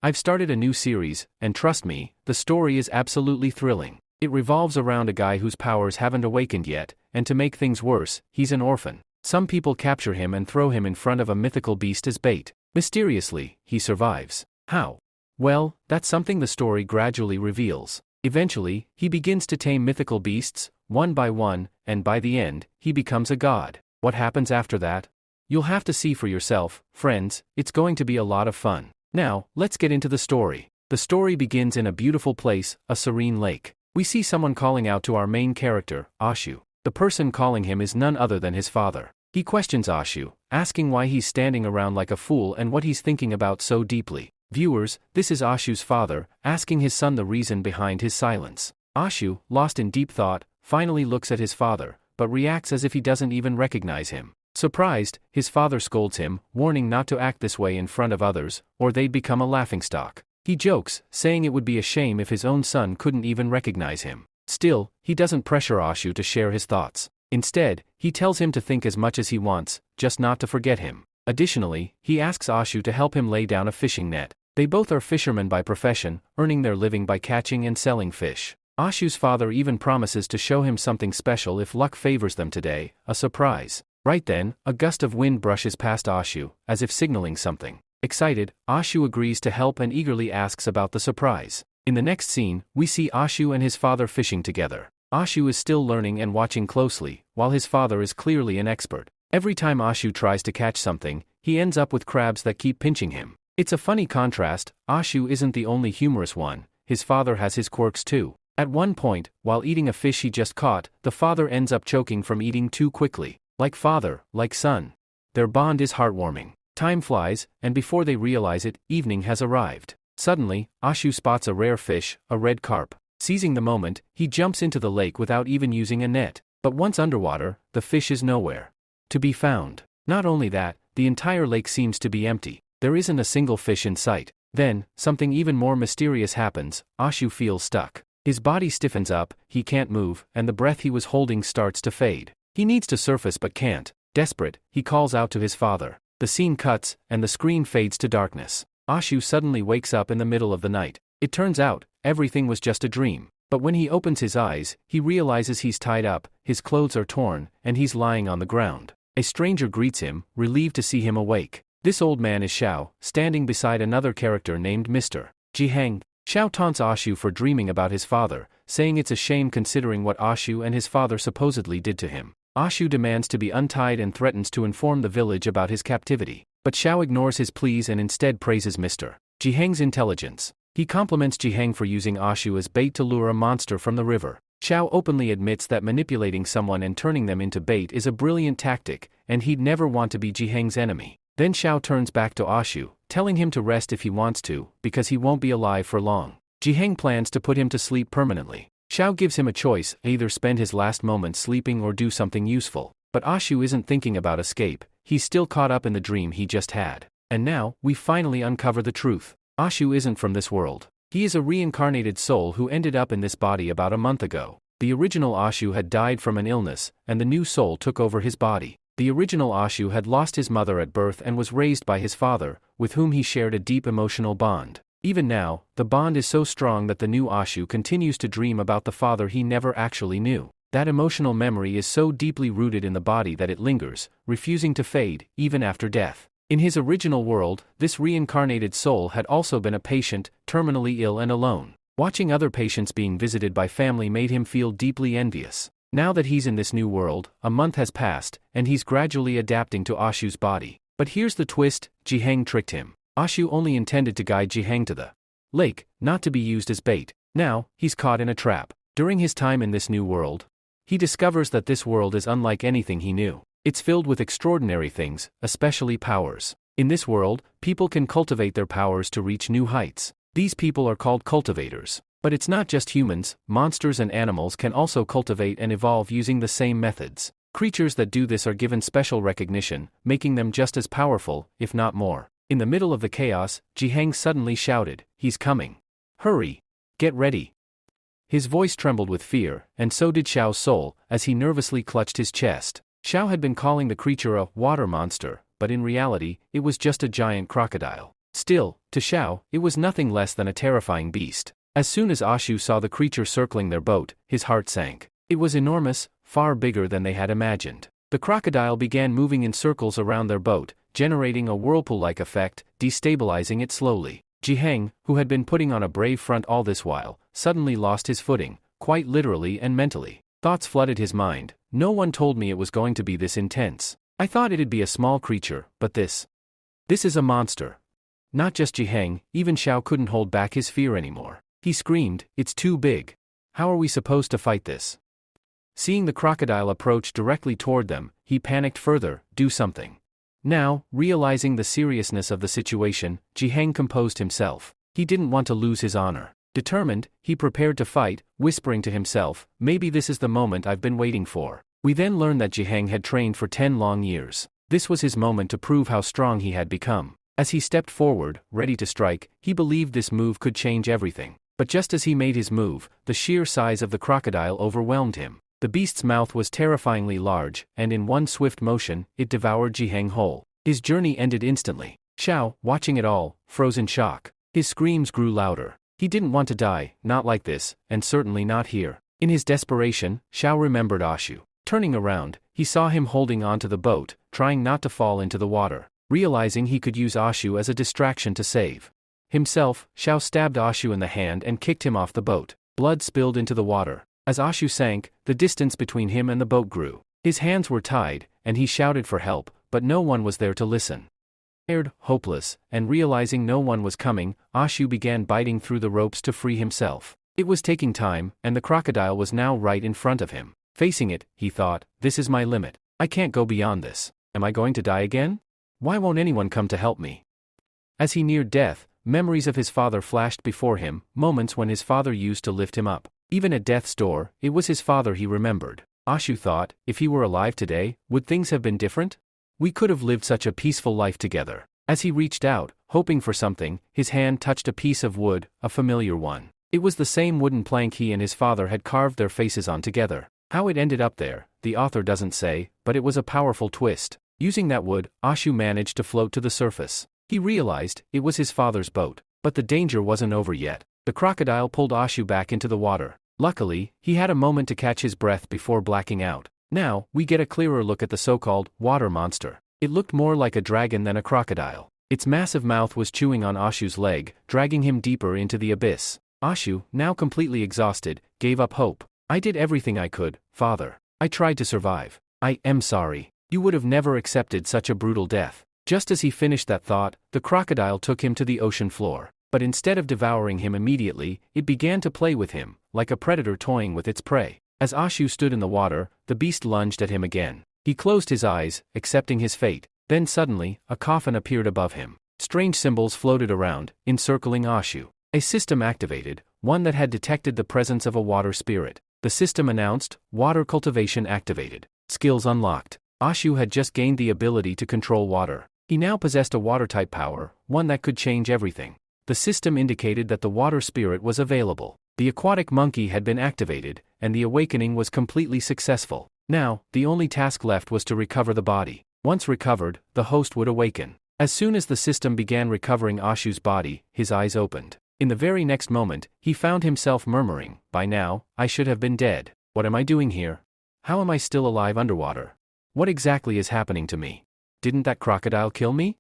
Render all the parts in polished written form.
I've started a new series, and trust me, the story is absolutely thrilling. It revolves around a guy whose powers haven't awakened yet, and to make things worse, he's an orphan. Some people capture him and throw him in front of a mythical beast as bait. Mysteriously, he survives. How? Well, that's something the story gradually reveals. Eventually, he begins to tame mythical beasts, one by one, and by the end, he becomes a god. What happens after that? You'll have to see for yourself, friends. It's going to be a lot of fun. Now, let's get into the story. The story begins in a beautiful place, a serene lake. We see someone calling out to our main character, Ashu. The person calling him is none other than his father. He questions Ashu, asking why he's standing around like a fool and what he's thinking about so deeply. Viewers, this is Ashu's father, asking his son the reason behind his silence. Ashu, lost in deep thought, finally looks at his father, but reacts as if he doesn't even recognize him. Surprised, his father scolds him, warning not to act this way in front of others, or they'd become a laughingstock. He jokes, saying it would be a shame if his own son couldn't even recognize him. Still, he doesn't pressure Ashu to share his thoughts. Instead, he tells him to think as much as he wants, just not to forget him. Additionally, he asks Ashu to help him lay down a fishing net. They both are fishermen by profession, earning their living by catching and selling fish. Ashu's father even promises to show him something special if luck favors them today, a surprise. Right then, a gust of wind brushes past Ashu, as if signaling something. Excited, Ashu agrees to help and eagerly asks about the surprise. In the next scene, we see Ashu and his father fishing together. Ashu is still learning and watching closely, while his father is clearly an expert. Every time Ashu tries to catch something, he ends up with crabs that keep pinching him. It's a funny contrast. Ashu isn't the only humorous one, his father has his quirks too. At one point, while eating a fish he just caught, the father ends up choking from eating too quickly. Like father, like son. Their bond is heartwarming. Time flies, and before they realize it, evening has arrived. Suddenly, Ashu spots a rare fish, a red carp. Seizing the moment, he jumps into the lake without even using a net. But once underwater, the fish is nowhere to be found. Not only that, the entire lake seems to be empty. There isn't a single fish in sight. Then, something even more mysterious happens. Ashu feels stuck. His body stiffens up, he can't move, and the breath he was holding starts to fade. He needs to surface but can't. Desperate, he calls out to his father. The scene cuts, and the screen fades to darkness. Ashu suddenly wakes up in the middle of the night. It turns out, everything was just a dream. But when he opens his eyes, he realizes he's tied up, his clothes are torn, and he's lying on the ground. A stranger greets him, relieved to see him awake. This old man is Xiao, standing beside another character named Mr. Jiheng. Xiao taunts Ashu for dreaming about his father, saying it's a shame considering what Ashu and his father supposedly did to him. Ashu demands to be untied and threatens to inform the village about his captivity. But Xiao ignores his pleas and instead praises Mr. Jiheng's intelligence. He compliments Jiheng for using Ashu as bait to lure a monster from the river. Xiao openly admits that manipulating someone and turning them into bait is a brilliant tactic, and he'd never want to be Jiheng's enemy. Then Xiao turns back to Ashu, telling him to rest if he wants to, because he won't be alive for long. Jiheng plans to put him to sleep permanently. Xiao gives him a choice, either spend his last moments sleeping or do something useful. But Ashu isn't thinking about escape, he's still caught up in the dream he just had. And now, we finally uncover the truth. Ashu isn't from this world. He is a reincarnated soul who ended up in this body about a month ago. The original Ashu had died from an illness, and the new soul took over his body. The original Ashu had lost his mother at birth and was raised by his father, with whom he shared a deep emotional bond. Even now, the bond is so strong that the new Ashu continues to dream about the father he never actually knew. That emotional memory is so deeply rooted in the body that it lingers, refusing to fade, even after death. In his original world, this reincarnated soul had also been a patient, terminally ill and alone. Watching other patients being visited by family made him feel deeply envious. Now that he's in this new world, a month has passed, and he's gradually adapting to Ashu's body. But here's the twist, Jiheng tricked him. Ashu only intended to guide Jiheng to the lake, not to be used as bait. Now, he's caught in a trap. During his time in this new world, he discovers that this world is unlike anything he knew. It's filled with extraordinary things, especially powers. In this world, people can cultivate their powers to reach new heights. These people are called cultivators. But it's not just humans, monsters and animals can also cultivate and evolve using the same methods. Creatures that do this are given special recognition, making them just as powerful, if not more. In the middle of the chaos, Jiheng suddenly shouted, "He's coming. Hurry! Get ready!" His voice trembled with fear, and so did Xiao's soul, as he nervously clutched his chest. Xiao had been calling the creature a water monster, but in reality, it was just a giant crocodile. Still, to Xiao, it was nothing less than a terrifying beast. As soon as Ashu saw the creature circling their boat, his heart sank. It was enormous, far bigger than they had imagined. The crocodile began moving in circles around their boat, generating a whirlpool-like effect, destabilizing it slowly. Jiheng, who had been putting on a brave front all this while, suddenly lost his footing, quite literally and mentally. Thoughts flooded his mind. No one told me it was going to be this intense. I thought it'd be a small creature, but this is a monster. Not just Jiheng, even Xiao couldn't hold back his fear anymore. He screamed, "It's too big. How are we supposed to fight this?" Seeing the crocodile approach directly toward them, he panicked further. Do something. Now, realizing the seriousness of the situation, Jiheng composed himself. He didn't want to lose his honor. Determined, he prepared to fight, whispering to himself, maybe this is the moment I've been waiting for. We then learned that Jiheng had trained for 10 long years. This was his moment to prove how strong he had become. As he stepped forward, ready to strike, he believed this move could change everything. But just as he made his move, the sheer size of the crocodile overwhelmed him. The beast's mouth was terrifyingly large, and in one swift motion, it devoured Jiheng whole. His journey ended instantly. Xiao, watching it all, froze in shock. His screams grew louder. He didn't want to die, not like this, and certainly not here. In his desperation, Xiao remembered Ashu. Turning around, he saw him holding onto the boat, trying not to fall into the water. Realizing he could use Ashu as a distraction to save himself, Xiao stabbed Ashu in the hand and kicked him off the boat. Blood spilled into the water. As Ashu sank, the distance between him and the boat grew. His hands were tied, and he shouted for help, but no one was there to listen. Scared, hopeless, and realizing no one was coming, Ashu began biting through the ropes to free himself. It was taking time, and the crocodile was now right in front of him. Facing it, he thought, this is my limit. I can't go beyond this. Am I going to die again? Why won't anyone come to help me? As he neared death, memories of his father flashed before him, moments when his father used to lift him up. Even at death's door, it was his father he remembered. Ashu thought, if he were alive today, would things have been different? We could have lived such a peaceful life together. As he reached out, hoping for something, his hand touched a piece of wood, a familiar one. It was the same wooden plank he and his father had carved their faces on together. How it ended up there, the author doesn't say, but it was a powerful twist. Using that wood, Ashu managed to float to the surface. He realized, it was his father's boat. But the danger wasn't over yet. The crocodile pulled Ashu back into the water. Luckily, he had a moment to catch his breath before blacking out. Now, we get a clearer look at the so-called water monster. It looked more like a dragon than a crocodile. Its massive mouth was chewing on Ashu's leg, dragging him deeper into the abyss. Ashu, now completely exhausted, gave up hope. I did everything I could, father. I tried to survive. I am sorry. You would have never accepted such a brutal death. Just as he finished that thought, the crocodile took him to the ocean floor. But instead of devouring him immediately, it began to play with him, like a predator toying with its prey. As Ashu stood in the water, the beast lunged at him again. He closed his eyes, accepting his fate. Then suddenly, a coffin appeared above him. Strange symbols floated around, encircling Ashu. A system activated, one that had detected the presence of a water spirit. The system announced, water cultivation activated. Skills unlocked. Ashu had just gained the ability to control water. He now possessed a water-type power, one that could change everything. The system indicated that the water spirit was available. The aquatic monkey had been activated, and the awakening was completely successful. Now, the only task left was to recover the body. Once recovered, the host would awaken. As soon as the system began recovering Ashu's body, his eyes opened. In the very next moment, he found himself murmuring, by now, I should have been dead. What am I doing here? How am I still alive underwater? What exactly is happening to me? Didn't that crocodile kill me?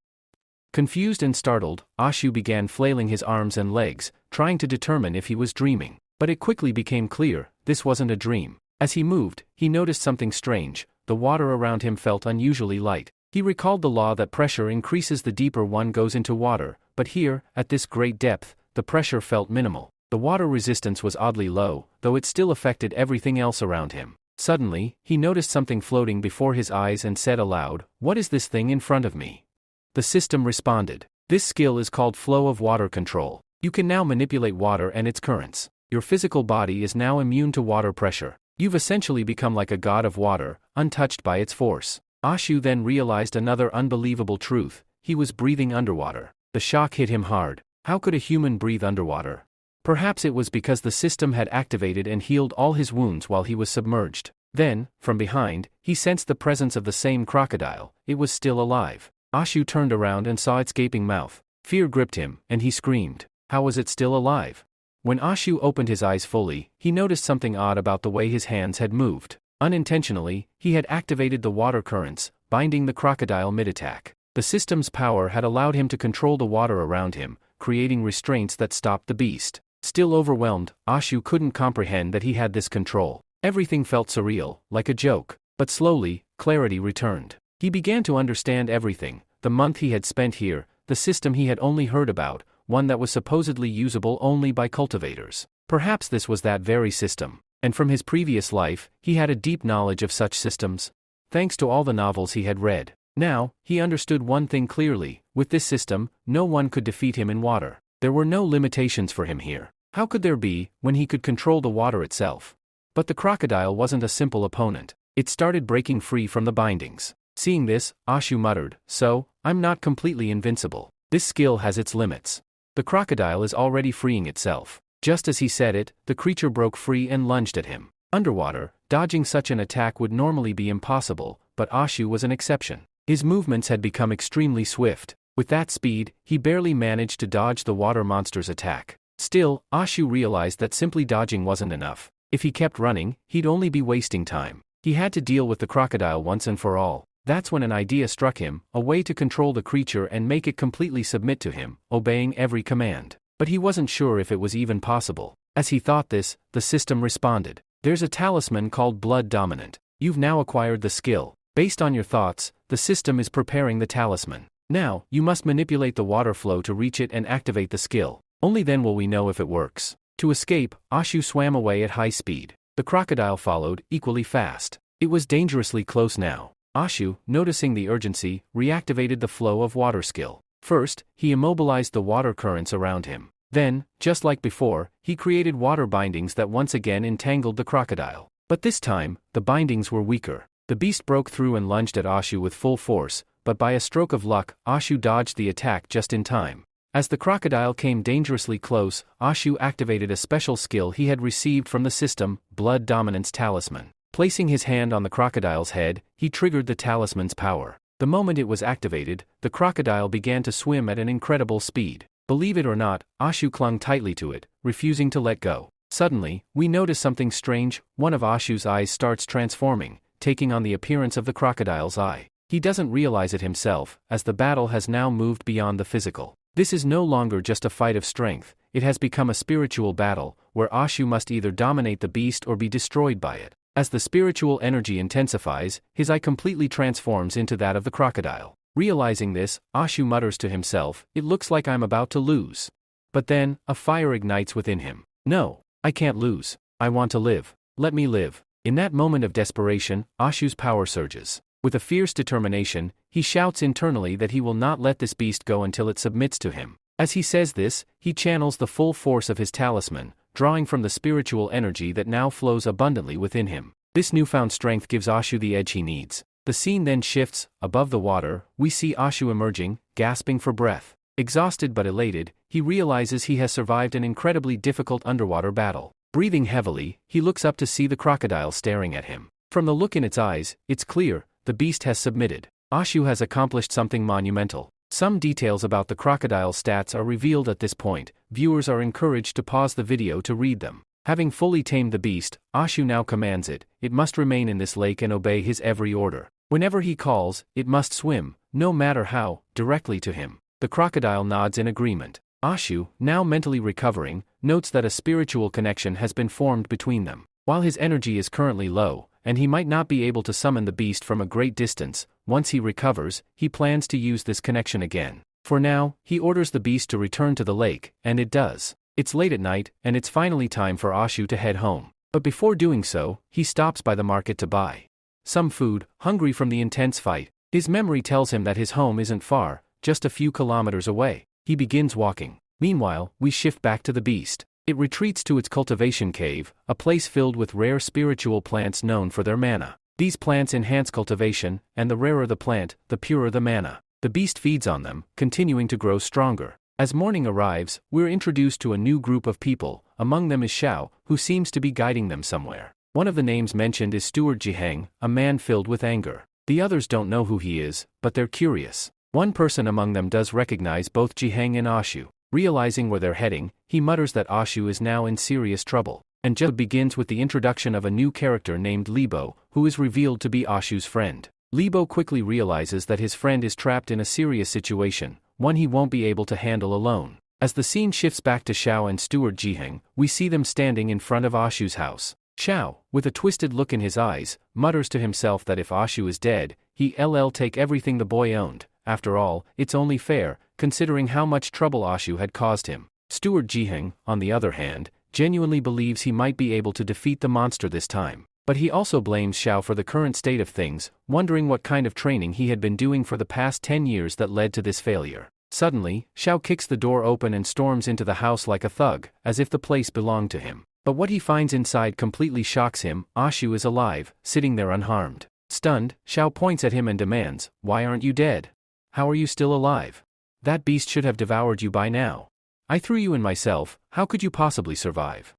Confused and startled, Ashu began flailing his arms and legs, trying to determine if he was dreaming. But it quickly became clear, this wasn't a dream. As he moved, he noticed something strange. The water around him felt unusually light. He recalled the law that pressure increases the deeper one goes into water, but here, at this great depth, the pressure felt minimal. The water resistance was oddly low, though it still affected everything else around him. Suddenly, he noticed something floating before his eyes and said aloud, "What is this thing in front of me?" The system responded, "This skill is called flow of water control. You can now manipulate water and its currents. Your physical body is now immune to water pressure. You've essentially become like a god of water, untouched by its force." Ashu then realized another unbelievable truth. He was breathing underwater. The shock hit him hard. How could a human breathe underwater? Perhaps it was because the system had activated and healed all his wounds while he was submerged. Then, from behind, he sensed the presence of the same crocodile. It was still alive. Ashu turned around and saw its gaping mouth. Fear gripped him, and he screamed. How was it still alive? When Ashu opened his eyes fully, he noticed something odd about the way his hands had moved. Unintentionally, he had activated the water currents, binding the crocodile mid-attack. The system's power had allowed him to control the water around him, creating restraints that stopped the beast. Still overwhelmed, Ashu couldn't comprehend that he had this control. Everything felt surreal, like a joke. But slowly, clarity returned. He began to understand everything: the month he had spent here, the system he had only heard about, one that was supposedly usable only by cultivators. Perhaps this was that very system. And from his previous life, he had a deep knowledge of such systems. Thanks to all the novels he had read. Now, he understood one thing clearly: with this system, no one could defeat him in water. There were no limitations for him here. How could there be, when he could control the water itself? But the crocodile wasn't a simple opponent. It started breaking free from the bindings. Seeing this, Ashu muttered, "So, I'm not completely invincible. This skill has its limits." The crocodile is already freeing itself. Just as he said it, the creature broke free and lunged at him. Underwater, dodging such an attack would normally be impossible, but Ashu was an exception. His movements had become extremely swift. With that speed, he barely managed to dodge the water monster's attack. Still, Ashu realized that simply dodging wasn't enough. If he kept running, he'd only be wasting time. He had to deal with the crocodile once and for all. That's when an idea struck him: a way to control the creature and make it completely submit to him, obeying every command. But he wasn't sure if it was even possible. As he thought this, the system responded. There's a talisman called Blood Dominant. You've now acquired the skill. Based on your thoughts, the system is preparing the talisman. Now, you must manipulate the water flow to reach it and activate the skill. Only then will we know if it works. To escape, Ashu swam away at high speed. The crocodile followed, equally fast. It was dangerously close now. Ashu, noticing the urgency, reactivated the flow of water skill. First, he immobilized the water currents around him. Then, just like before, he created water bindings that once again entangled the crocodile. But this time, the bindings were weaker. The beast broke through and lunged at Ashu with full force, but by a stroke of luck, Ashu dodged the attack just in time. As the crocodile came dangerously close, Ashu activated a special skill he had received from the system, Blood Dominance Talisman. Placing his hand on the crocodile's head, he triggered the talisman's power. The moment it was activated, the crocodile began to swim at an incredible speed. Believe it or not, Ashu clung tightly to it, refusing to let go. Suddenly, we notice something strange. One of Ashu's eyes starts transforming, taking on the appearance of the crocodile's eye. He doesn't realize it himself, as the battle has now moved beyond the physical. This is no longer just a fight of strength, it has become a spiritual battle, where Ashu must either dominate the beast or be destroyed by it. As the spiritual energy intensifies, his eye completely transforms into that of the crocodile. Realizing this, Ashu mutters to himself, "It looks like I'm about to lose." But then, a fire ignites within him. "No, I can't lose. I want to live. Let me live." In that moment of desperation, Ashu's power surges. With a fierce determination, he shouts internally that he will not let this beast go until it submits to him. As he says this, he channels the full force of his talisman, drawing from the spiritual energy that now flows abundantly within him. This newfound strength gives Ashu the edge he needs. The scene then shifts. Above the water, we see Ashu emerging, gasping for breath. Exhausted but elated, he realizes he has survived an incredibly difficult underwater battle. Breathing heavily, he looks up to see the crocodile staring at him. From the look in its eyes, it's clear: the beast has submitted. Ashu has accomplished something monumental. Some details about the crocodile's stats are revealed at this point. Viewers are encouraged to pause the video to read them. Having fully tamed the beast, Ashu now commands it: it must remain in this lake and obey his every order. Whenever he calls, it must swim, no matter how, directly to him. The crocodile nods in agreement. Ashu, now mentally recovering, notes that a spiritual connection has been formed between them. While his energy is currently low, and he might not be able to summon the beast from a great distance, once he recovers, he plans to use this connection again. For now, he orders the beast to return to the lake, and it does. It's late at night, and it's finally time for Ashu to head home. But before doing so, he stops by the market to buy some food, hungry from the intense fight. His memory tells him that his home isn't far, just a few kilometers away. He begins walking. Meanwhile, we shift back to the beast. It retreats to its cultivation cave, a place filled with rare spiritual plants known for their mana. These plants enhance cultivation, and the rarer the plant, the purer the mana. The beast feeds on them, continuing to grow stronger. As morning arrives, we're introduced to a new group of people. Among them is Xiao, who seems to be guiding them somewhere. One of the names mentioned is Steward Jiheng, a man filled with anger. The others don't know who he is, but they're curious. One person among them does recognize both Jiheng and Ashu. Realizing where they're heading, he mutters that Ashu is now in serious trouble, and just begins with the introduction of a new character named Libo, who is revealed to be Ashu's friend. Libo quickly realizes that his friend is trapped in a serious situation, one he won't be able to handle alone. As the scene shifts back to Xiao and steward Jiheng, we see them standing in front of Ashu's house. Xiao, with a twisted look in his eyes, mutters to himself that if Ashu is dead, he'll take everything the boy owned. After all, it's only fair, considering how much trouble Ashu had caused him. Steward Jiheng, on the other hand, genuinely believes he might be able to defeat the monster this time. But he also blames Xiao for the current state of things, wondering what kind of training he had been doing for the past 10 years that led to this failure. Suddenly, Xiao kicks the door open and storms into the house like a thug, as if the place belonged to him. But what he finds inside completely shocks him. Ashu is alive, sitting there unharmed. Stunned, Xiao points at him and demands, "Why aren't you dead? How are you still alive? That beast should have devoured you by now. I threw you in myself, how could you possibly survive?"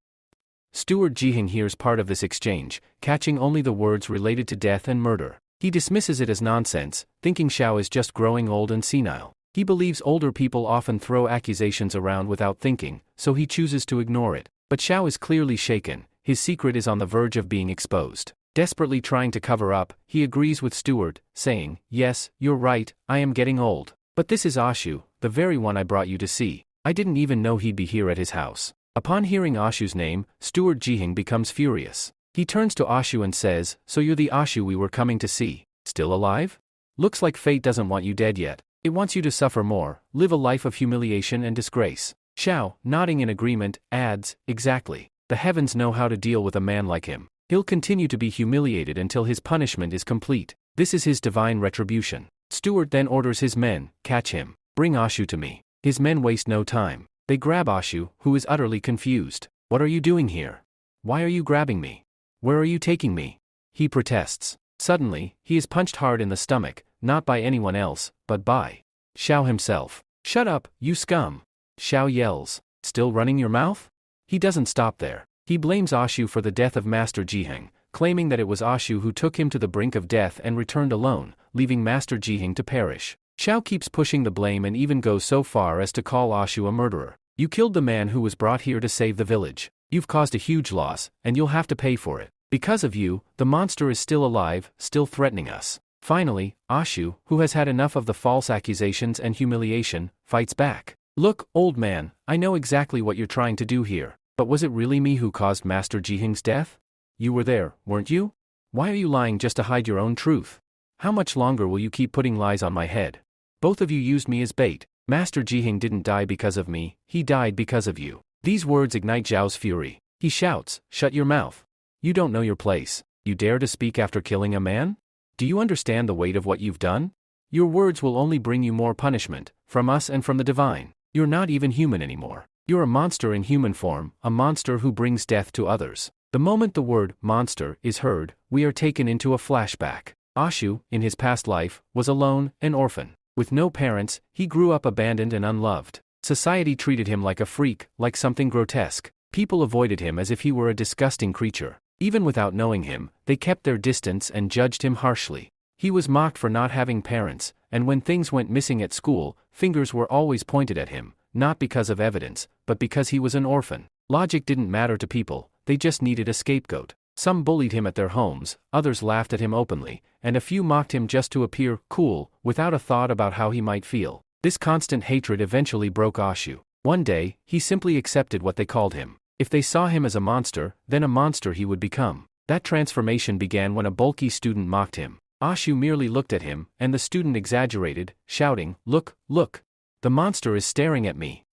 Steward Jiheng hears part of this exchange, catching only the words related to death and murder. He dismisses it as nonsense, thinking Xiao is just growing old and senile. He believes older people often throw accusations around without thinking, so he chooses to ignore it. But Xiao is clearly shaken, his secret is on the verge of being exposed. Desperately trying to cover up, he agrees with Steward, saying, "Yes, you're right, I am getting old. But this is Ashu, the very one I brought you to see. I didn't even know he'd be here at his house." Upon hearing Ashu's name, Steward Jiheng becomes furious. He turns to Ashu and says, "So you're the Ashu we were coming to see. Still alive? Looks like fate doesn't want you dead yet. It wants you to suffer more, live a life of humiliation and disgrace." Xiao, nodding in agreement, adds, "Exactly. The heavens know how to deal with a man like him. He'll continue to be humiliated until his punishment is complete. This is his divine retribution." Steward then orders his men, "Catch him. Bring Ashu to me." His men waste no time. They grab Ashu, who is utterly confused. "What are you doing here? Why are you grabbing me? Where are you taking me?" he protests. Suddenly, he is punched hard in the stomach, not by anyone else, but by Xiao himself. "Shut up, you scum!" Xiao yells. "Still running your mouth?" He doesn't stop there. He blames Ashu for the death of Master Jiheng, claiming that it was Ashu who took him to the brink of death and returned alone, leaving Master Jiheng to perish. Xiao keeps pushing the blame and even goes so far as to call Ashu a murderer. "You killed the man who was brought here to save the village. You've caused a huge loss, and you'll have to pay for it. Because of you, the monster is still alive, still threatening us." Finally, Ashu, who has had enough of the false accusations and humiliation, fights back. "Look, old man, I know exactly what you're trying to do here, but was it really me who caused Master Jiheng's death? You were there, weren't you? Why are you lying just to hide your own truth? How much longer will you keep putting lies on my head? Both of you used me as bait. Master Jiheng didn't die because of me, he died because of you." These words ignite Zhao's fury. He shouts, "Shut your mouth. You don't know your place. You dare to speak after killing a man? Do you understand the weight of what you've done? Your words will only bring you more punishment, from us and from the divine. You're not even human anymore. You're a monster in human form, a monster who brings death to others." The moment the word monster is heard, we are taken into a flashback. Ashu, in his past life, was alone, an orphan. With no parents, he grew up abandoned and unloved. Society treated him like a freak, like something grotesque. People avoided him as if he were a disgusting creature. Even without knowing him, they kept their distance and judged him harshly. He was mocked for not having parents, and when things went missing at school, fingers were always pointed at him, not because of evidence, but because he was an orphan. Logic didn't matter to people, they just needed a scapegoat. Some bullied him at their homes, others laughed at him openly, and a few mocked him just to appear cool, without a thought about how he might feel. This constant hatred eventually broke Ashu. One day, he simply accepted what they called him. If they saw him as a monster, then a monster he would become. That transformation began when a bulky student mocked him. Ashu merely looked at him, and the student exaggerated, shouting, "Look, look! The monster is staring at me."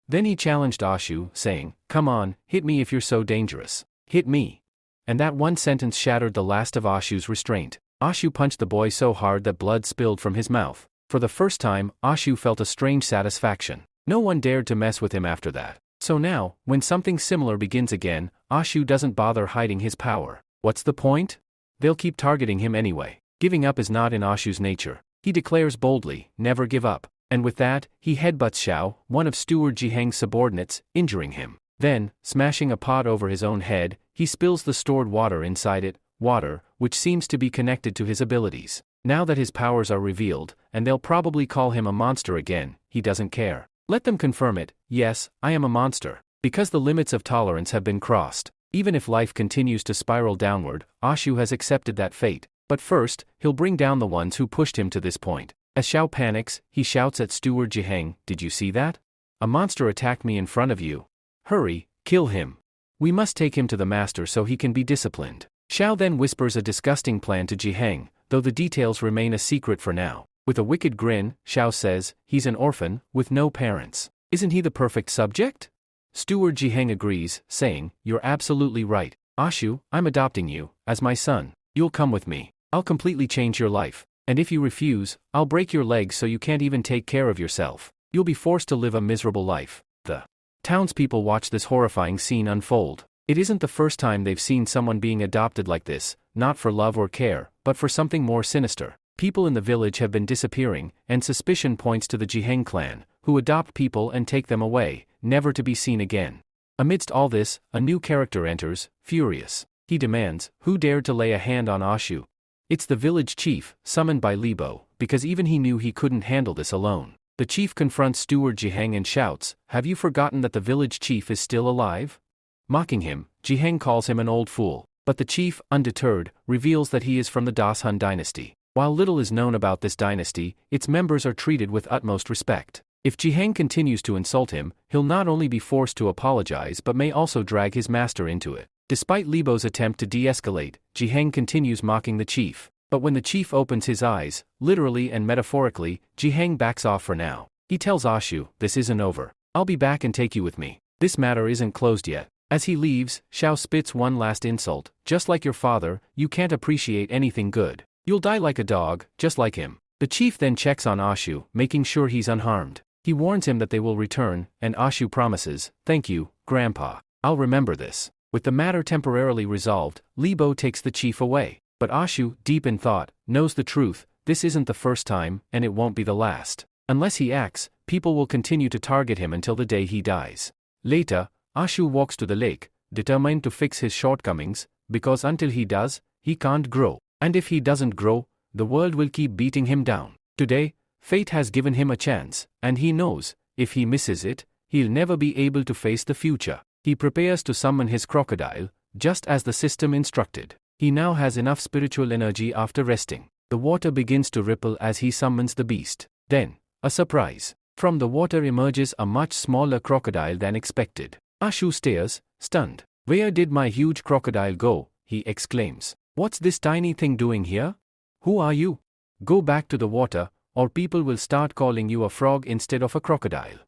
Then he challenged Ashu, saying, "Come on, hit me if you're so dangerous. Hit me." And that one sentence shattered the last of Ashu's restraint. Ashu punched the boy so hard that blood spilled from his mouth. For the first time, Ashu felt a strange satisfaction. No one dared to mess with him after that. So now, when something similar begins again, Ashu doesn't bother hiding his power. What's the point? They'll keep targeting him anyway. Giving up is not in Ashu's nature. He declares boldly, "Never give up." And with that, he headbutts Xiao, one of Steward Jiheng's subordinates, injuring him. Then, smashing a pot over his own head, he spills the stored water inside it, water, which seems to be connected to his abilities. Now that his powers are revealed, and they'll probably call him a monster again, he doesn't care. Let them confirm it. Yes, I am a monster. Because the limits of tolerance have been crossed. Even if life continues to spiral downward, Ashu has accepted that fate. But first, he'll bring down the ones who pushed him to this point. As Xiao panics, he shouts at Steward Jiheng, "Did you see that? A monster attacked me in front of you. Hurry, kill him. We must take him to the master so he can be disciplined." Xiao then whispers a disgusting plan to Jiheng, though the details remain a secret for now. With a wicked grin, Xiao says, "He's an orphan, with no parents. Isn't he the perfect subject?" Steward Jiheng agrees, saying, "You're absolutely right. Ashu, I'm adopting you, as my son. You'll come with me. I'll completely change your life. And if you refuse, I'll break your legs so you can't even take care of yourself. You'll be forced to live a miserable life." The townspeople watch this horrifying scene unfold. It isn't the first time they've seen someone being adopted like this, not for love or care, but for something more sinister. People in the village have been disappearing, and suspicion points to the Jiheng clan, who adopt people and take them away, never to be seen again. Amidst all this, a new character enters, furious. He demands, "Who dared to lay a hand on Ashu?" It's the village chief, summoned by Libo, because even he knew he couldn't handle this alone. The chief confronts Steward Jiheng and shouts, "Have you forgotten that the village chief is still alive?" Mocking him, Jiheng calls him an old fool, but the chief, undeterred, reveals that he is from the Dashun dynasty. While little is known about this dynasty, its members are treated with utmost respect. If Jiheng continues to insult him, he'll not only be forced to apologize but may also drag his master into it. Despite Libo's attempt to de-escalate, Jiheng continues mocking the chief. But when the chief opens his eyes, literally and metaphorically, Jiheng backs off for now. He tells Ashu, "This isn't over. I'll be back and take you with me. This matter isn't closed yet." As he leaves, Xiao spits one last insult, "Just like your father, you can't appreciate anything good. You'll die like a dog, just like him." The chief then checks on Ashu, making sure he's unharmed. He warns him that they will return, and Ashu promises, "Thank you, Grandpa. I'll remember this." With the matter temporarily resolved, Libo takes the chief away. But Ashu, deep in thought, knows the truth. This isn't the first time, and it won't be the last. Unless he acts, people will continue to target him until the day he dies. Later, Ashu walks to the lake, determined to fix his shortcomings, because until he does, he can't grow. And if he doesn't grow, the world will keep beating him down. Today, fate has given him a chance, and he knows, if he misses it, he'll never be able to face the future. He prepares to summon his crocodile, just as the system instructed. He now has enough spiritual energy after resting. The water begins to ripple as he summons the beast. Then, a surprise. From the water emerges a much smaller crocodile than expected. Ashu stares, stunned. "Where did my huge crocodile go?" he exclaims. "What's this tiny thing doing here? Who are you? Go back to the water, or people will start calling you a frog instead of a crocodile."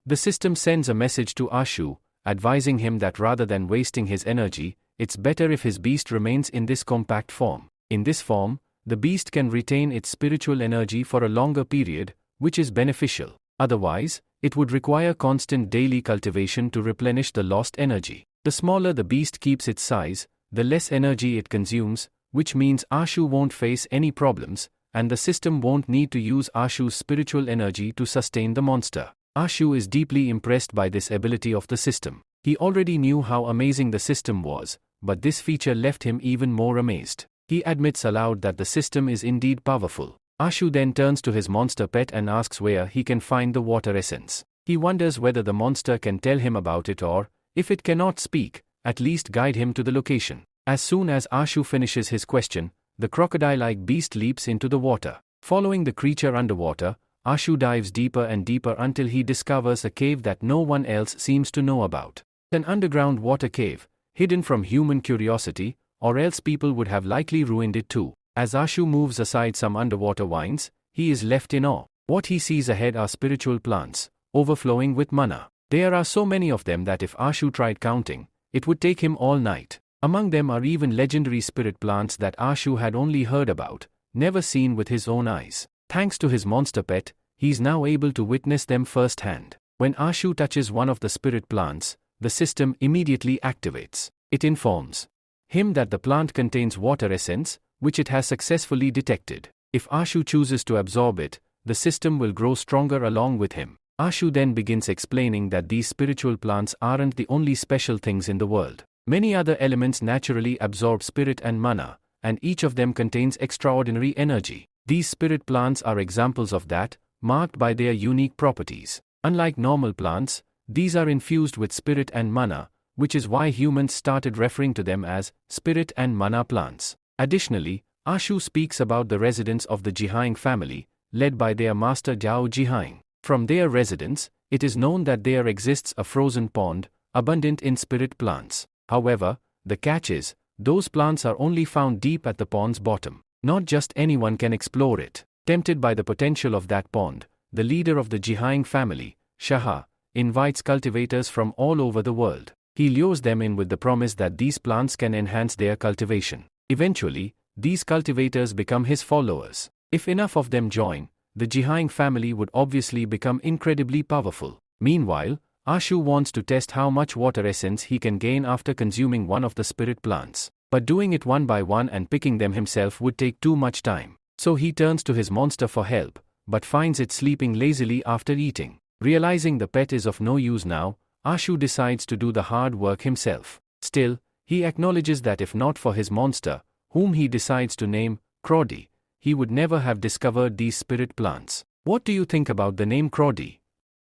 The system sends a message to Ashu, advising him that rather than wasting his energy, it's better if his beast remains in this compact form. In this form, the beast can retain its spiritual energy for a longer period, which is beneficial. Otherwise, it would require constant daily cultivation to replenish the lost energy. The smaller the beast keeps its size, the less energy it consumes, which means Ashu won't face any problems, and the system won't need to use Ashu's spiritual energy to sustain the monster. Ashu is deeply impressed by this ability of the system. He already knew how amazing the system was, but this feature left him even more amazed. He admits aloud that the system is indeed powerful. Ashu then turns to his monster pet and asks where he can find the water essence. He wonders whether the monster can tell him about it or, if it cannot speak, at least guide him to the location. As soon as Ashu finishes his question, the crocodile-like beast leaps into the water. Following the creature underwater, Ashu dives deeper and deeper until he discovers a cave that no one else seems to know about. An underground water cave, hidden from human curiosity, or else people would have likely ruined it too. As Ashu moves aside some underwater vines, he is left in awe. What he sees ahead are spiritual plants, overflowing with mana. There are so many of them that if Ashu tried counting, it would take him all night. Among them are even legendary spirit plants that Ashu had only heard about, never seen with his own eyes. Thanks to his monster pet, he's now able to witness them firsthand. When Ashu touches one of the spirit plants, the system immediately activates. It informs him that the plant contains water essence, which it has successfully detected. If Ashu chooses to absorb it, the system will grow stronger along with him. Ashu then begins explaining that these spiritual plants aren't the only special things in the world. Many other elements naturally absorb spirit and mana, and each of them contains extraordinary energy. These spirit plants are examples of that, marked by their unique properties. Unlike normal plants, these are infused with spirit and mana, which is why humans started referring to them as spirit and mana plants. Additionally, Ashu speaks about the residents of the Jihaing family, led by their master Zhao Jihaing. From their residence, it is known that there exists a frozen pond, abundant in spirit plants. However, the catch is, those plants are only found deep at the pond's bottom. Not just anyone can explore it. Tempted by the potential of that pond, the leader of the Jihaing family, Shaha, invites cultivators from all over the world. He lures them in with the promise that these plants can enhance their cultivation. Eventually, these cultivators become his followers. If enough of them join, the Jihaing family would obviously become incredibly powerful. Meanwhile, Ashu wants to test how much water essence he can gain after consuming one of the spirit plants. But doing it one by one and picking them himself would take too much time. So he turns to his monster for help, but finds it sleeping lazily after eating. Realizing the pet is of no use now, Ashu decides to do the hard work himself. Still, he acknowledges that if not for his monster, whom he decides to name Crawdy, he would never have discovered these spirit plants. What do you think about the name Crawdy?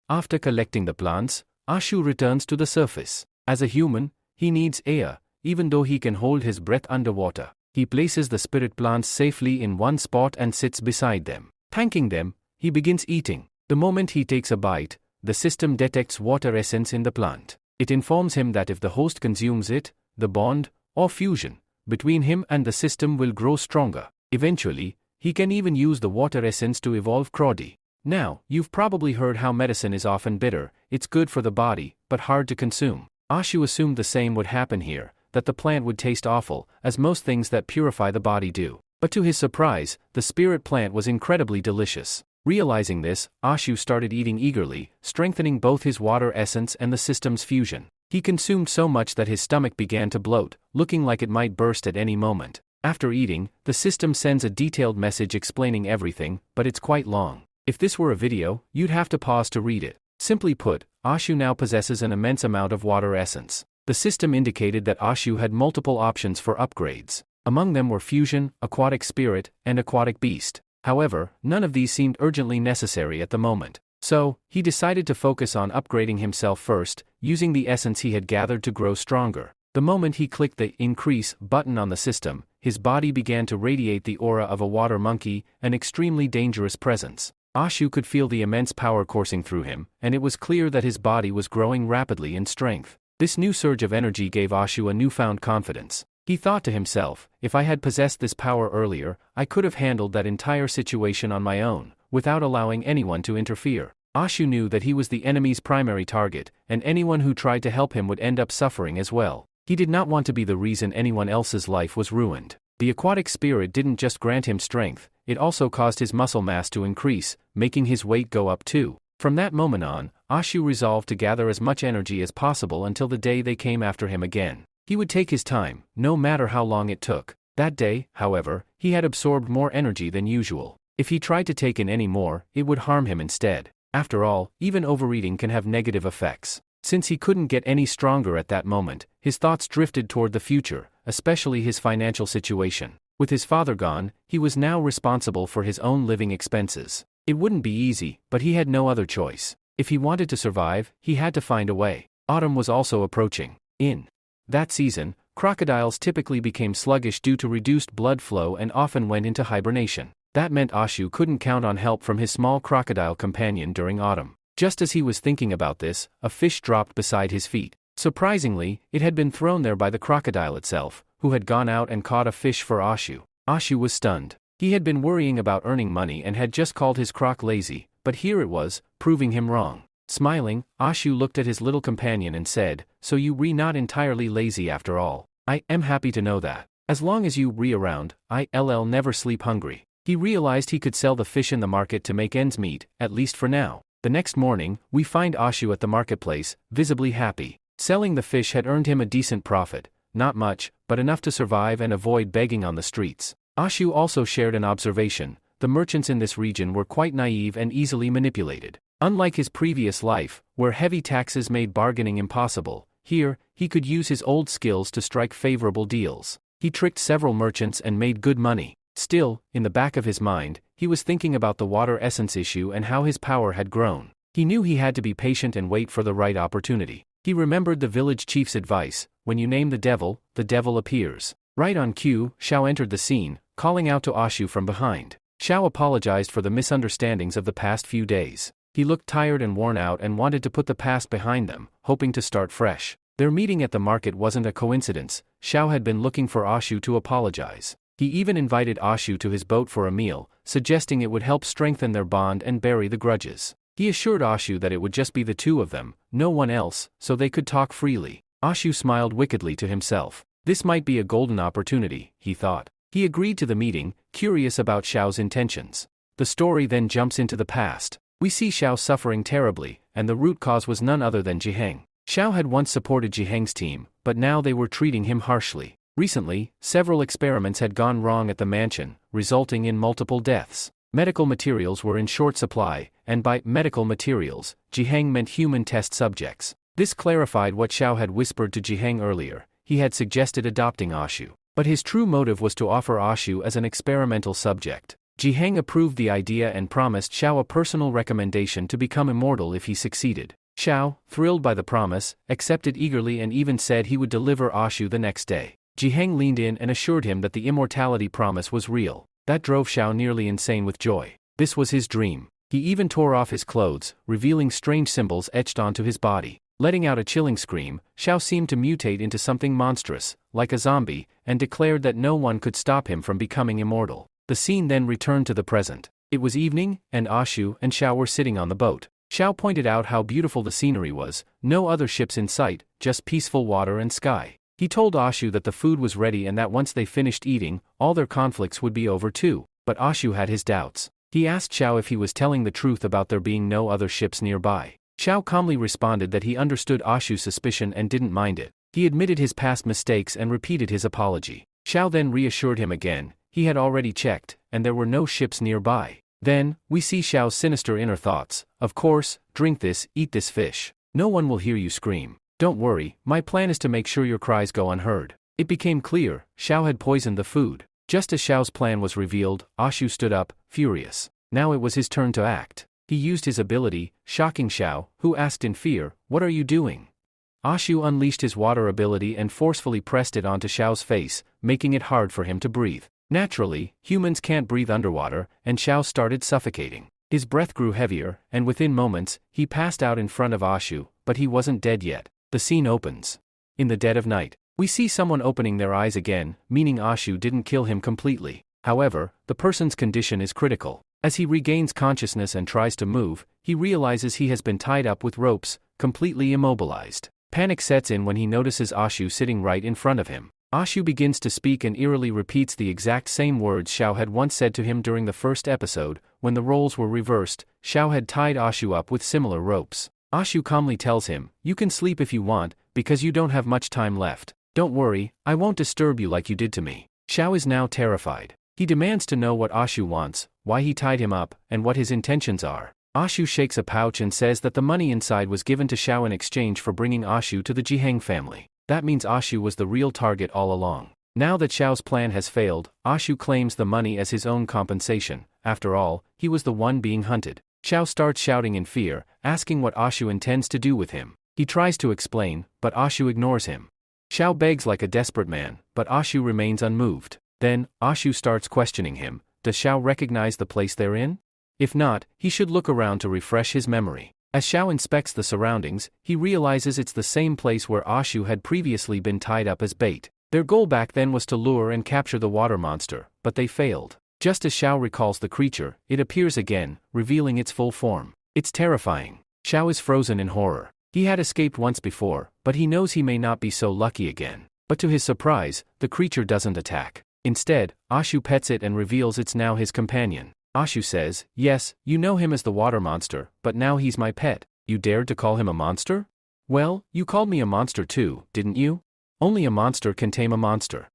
After collecting the plants, Ashu returns to the surface. As a human, he needs air, even though he can hold his breath underwater. He places the spirit plants safely in one spot and sits beside them. Thanking them, he begins eating. The moment he takes a bite, the system detects water essence in the plant. It informs him that if the host consumes it, the bond, or fusion, between him and the system will grow stronger. Eventually, he can even use the water essence to evolve Crawdy. Now, you've probably heard how medicine is often bitter, it's good for the body, but hard to consume. Ashu assumed the same would happen here, that the plant would taste awful, as most things that purify the body do. But to his surprise, the spirit plant was incredibly delicious. Realizing this, Ashu started eating eagerly, strengthening both his water essence and the system's fusion. He consumed so much that his stomach began to bloat, looking like it might burst at any moment. After eating, the system sends a detailed message explaining everything, but it's quite long. If this were a video, you'd have to pause to read it. Simply put, Ashu now possesses an immense amount of water essence. The system indicated that Ashu had multiple options for upgrades. Among them were Fusion, Aquatic Spirit, and Aquatic Beast. However, none of these seemed urgently necessary at the moment. So, he decided to focus on upgrading himself first, using the essence he had gathered to grow stronger. The moment he clicked the Increase button on the system, his body began to radiate the aura of a water monkey, an extremely dangerous presence. Ashu could feel the immense power coursing through him, and it was clear that his body was growing rapidly in strength. This new surge of energy gave Ashu a newfound confidence. He thought to himself, if I had possessed this power earlier, I could have handled that entire situation on my own, without allowing anyone to interfere. Ashu knew that he was the enemy's primary target, and anyone who tried to help him would end up suffering as well. He did not want to be the reason anyone else's life was ruined. The aquatic spirit didn't just grant him strength, it also caused his muscle mass to increase, making his weight go up too. From that moment on, Ashu resolved to gather as much energy as possible until the day they came after him again. He would take his time, no matter how long it took. That day, however, he had absorbed more energy than usual. If he tried to take in any more, it would harm him instead. After all, even overeating can have negative effects. Since he couldn't get any stronger at that moment, his thoughts drifted toward the future, especially his financial situation. With his father gone, he was now responsible for his own living expenses. It wouldn't be easy, but he had no other choice. If he wanted to survive, he had to find a way. Autumn was also approaching. In that season, crocodiles typically became sluggish due to reduced blood flow and often went into hibernation. That meant Ashu couldn't count on help from his small crocodile companion during autumn. Just as he was thinking about this, a fish dropped beside his feet. Surprisingly, it had been thrown there by the crocodile itself, who had gone out and caught a fish for Ashu. Ashu was stunned. He had been worrying about earning money and had just called his croc lazy, but here it was, proving him wrong. Smiling, Ashu looked at his little companion and said, "So you re not entirely lazy after all. I am happy to know that. As long as you re around, I'll never sleep hungry." He realized he could sell the fish in the market to make ends meet, at least for now. The next morning, we find Ashu at the marketplace, visibly happy. Selling the fish had earned him a decent profit, not much, but enough to survive and avoid begging on the streets. Ashu also shared an observation: the merchants in this region were quite naive and easily manipulated. Unlike his previous life, where heavy taxes made bargaining impossible, here, he could use his old skills to strike favorable deals. He tricked several merchants and made good money. Still, in the back of his mind, he was thinking about the water essence issue and how his power had grown. He knew he had to be patient and wait for the right opportunity. He remembered the village chief's advice: when you name the devil appears. Right on cue, Xiao entered the scene, calling out to Ashu from behind. Xiao apologized for the misunderstandings of the past few days. He looked tired and worn out and wanted to put the past behind them, hoping to start fresh. Their meeting at the market wasn't a coincidence. Xiao had been looking for Ashu to apologize. He even invited Ashu to his boat for a meal, suggesting it would help strengthen their bond and bury the grudges. He assured Ashu that it would just be the two of them, no one else, so they could talk freely. Ashu smiled wickedly to himself. This might be a golden opportunity, he thought. He agreed to the meeting, curious about Xiao's intentions. The story then jumps into the past. We see Xiao suffering terribly, and the root cause was none other than Jiheng. Xiao had once supported Jiheng's team, but now they were treating him harshly. Recently, several experiments had gone wrong at the mansion, resulting in multiple deaths. Medical materials were in short supply, and by medical materials, Jiheng meant human test subjects. This clarified what Xiao had whispered to Jiheng earlier. He had suggested adopting Ashu, but his true motive was to offer Ashu as an experimental subject. Jiheng approved the idea and promised Xiao a personal recommendation to become immortal if he succeeded. Xiao, thrilled by the promise, accepted eagerly and even said he would deliver Ashu the next day. Jiheng leaned in and assured him that the immortality promise was real. That drove Xiao nearly insane with joy. This was his dream. He even tore off his clothes, revealing strange symbols etched onto his body. Letting out a chilling scream, Xiao seemed to mutate into something monstrous, like a zombie, and declared that no one could stop him from becoming immortal. The scene then returned to the present. It was evening, and Ashu and Xiao were sitting on the boat. Xiao pointed out how beautiful the scenery was, no other ships in sight, just peaceful water and sky. He told Ashu that the food was ready and that once they finished eating, all their conflicts would be over too, but Ashu had his doubts. He asked Xiao if he was telling the truth about there being no other ships nearby. Xiao calmly responded that he understood Ashu's suspicion and didn't mind it. He admitted his past mistakes and repeated his apology. Xiao then reassured him again. He had already checked, and there were no ships nearby. Then, we see Xiao's sinister inner thoughts. Of course, drink this, eat this fish. No one will hear you scream. Don't worry, my plan is to make sure your cries go unheard. It became clear, Xiao had poisoned the food. Just as Xiao's plan was revealed, Ashu stood up, furious. Now it was his turn to act. He used his ability, shocking Xiao, who asked in fear, "What are you doing?" Ashu unleashed his water ability and forcefully pressed it onto Xiao's face, making it hard for him to breathe. Naturally, humans can't breathe underwater, and Xiao started suffocating. His breath grew heavier, and within moments, he passed out in front of Ashu, but he wasn't dead yet. The scene opens. In the dead of night, we see someone opening their eyes again, meaning Ashu didn't kill him completely. However, the person's condition is critical. As he regains consciousness and tries to move, he realizes he has been tied up with ropes, completely immobilized. Panic sets in when he notices Ashu sitting right in front of him. Ashu begins to speak and eerily repeats the exact same words Xiao had once said to him during the first episode. When the roles were reversed, Xiao had tied Ashu up with similar ropes. Ashu calmly tells him, "You can sleep if you want, because you don't have much time left. Don't worry, I won't disturb you like you did to me." Xiao is now terrified. He demands to know what Ashu wants, why he tied him up, and what his intentions are. Ashu shakes a pouch and says that the money inside was given to Xiao in exchange for bringing Ashu to the Jiheng family. That means Ashu was the real target all along. Now that Xiao's plan has failed, Ashu claims the money as his own compensation. After all, he was the one being hunted. Xiao starts shouting in fear, asking what Ashu intends to do with him. He tries to explain, but Ashu ignores him. Xiao begs like a desperate man, but Ashu remains unmoved. Then, Ashu starts questioning him. Does Xiao recognize the place they're in? If not, he should look around to refresh his memory. As Xiao inspects the surroundings, he realizes it's the same place where Ashu had previously been tied up as bait. Their goal back then was to lure and capture the water monster, but they failed. Just as Xiao recalls the creature, it appears again, revealing its full form. It's terrifying. Xiao is frozen in horror. He had escaped once before, but he knows he may not be so lucky again. But to his surprise, the creature doesn't attack. Instead, Ashu pets it and reveals it's now his companion. Ashu says, "Yes, you know him as the water monster, but now he's my pet. You dared to call him a monster? Well, you called me a monster too, didn't you? Only a monster can tame a monster."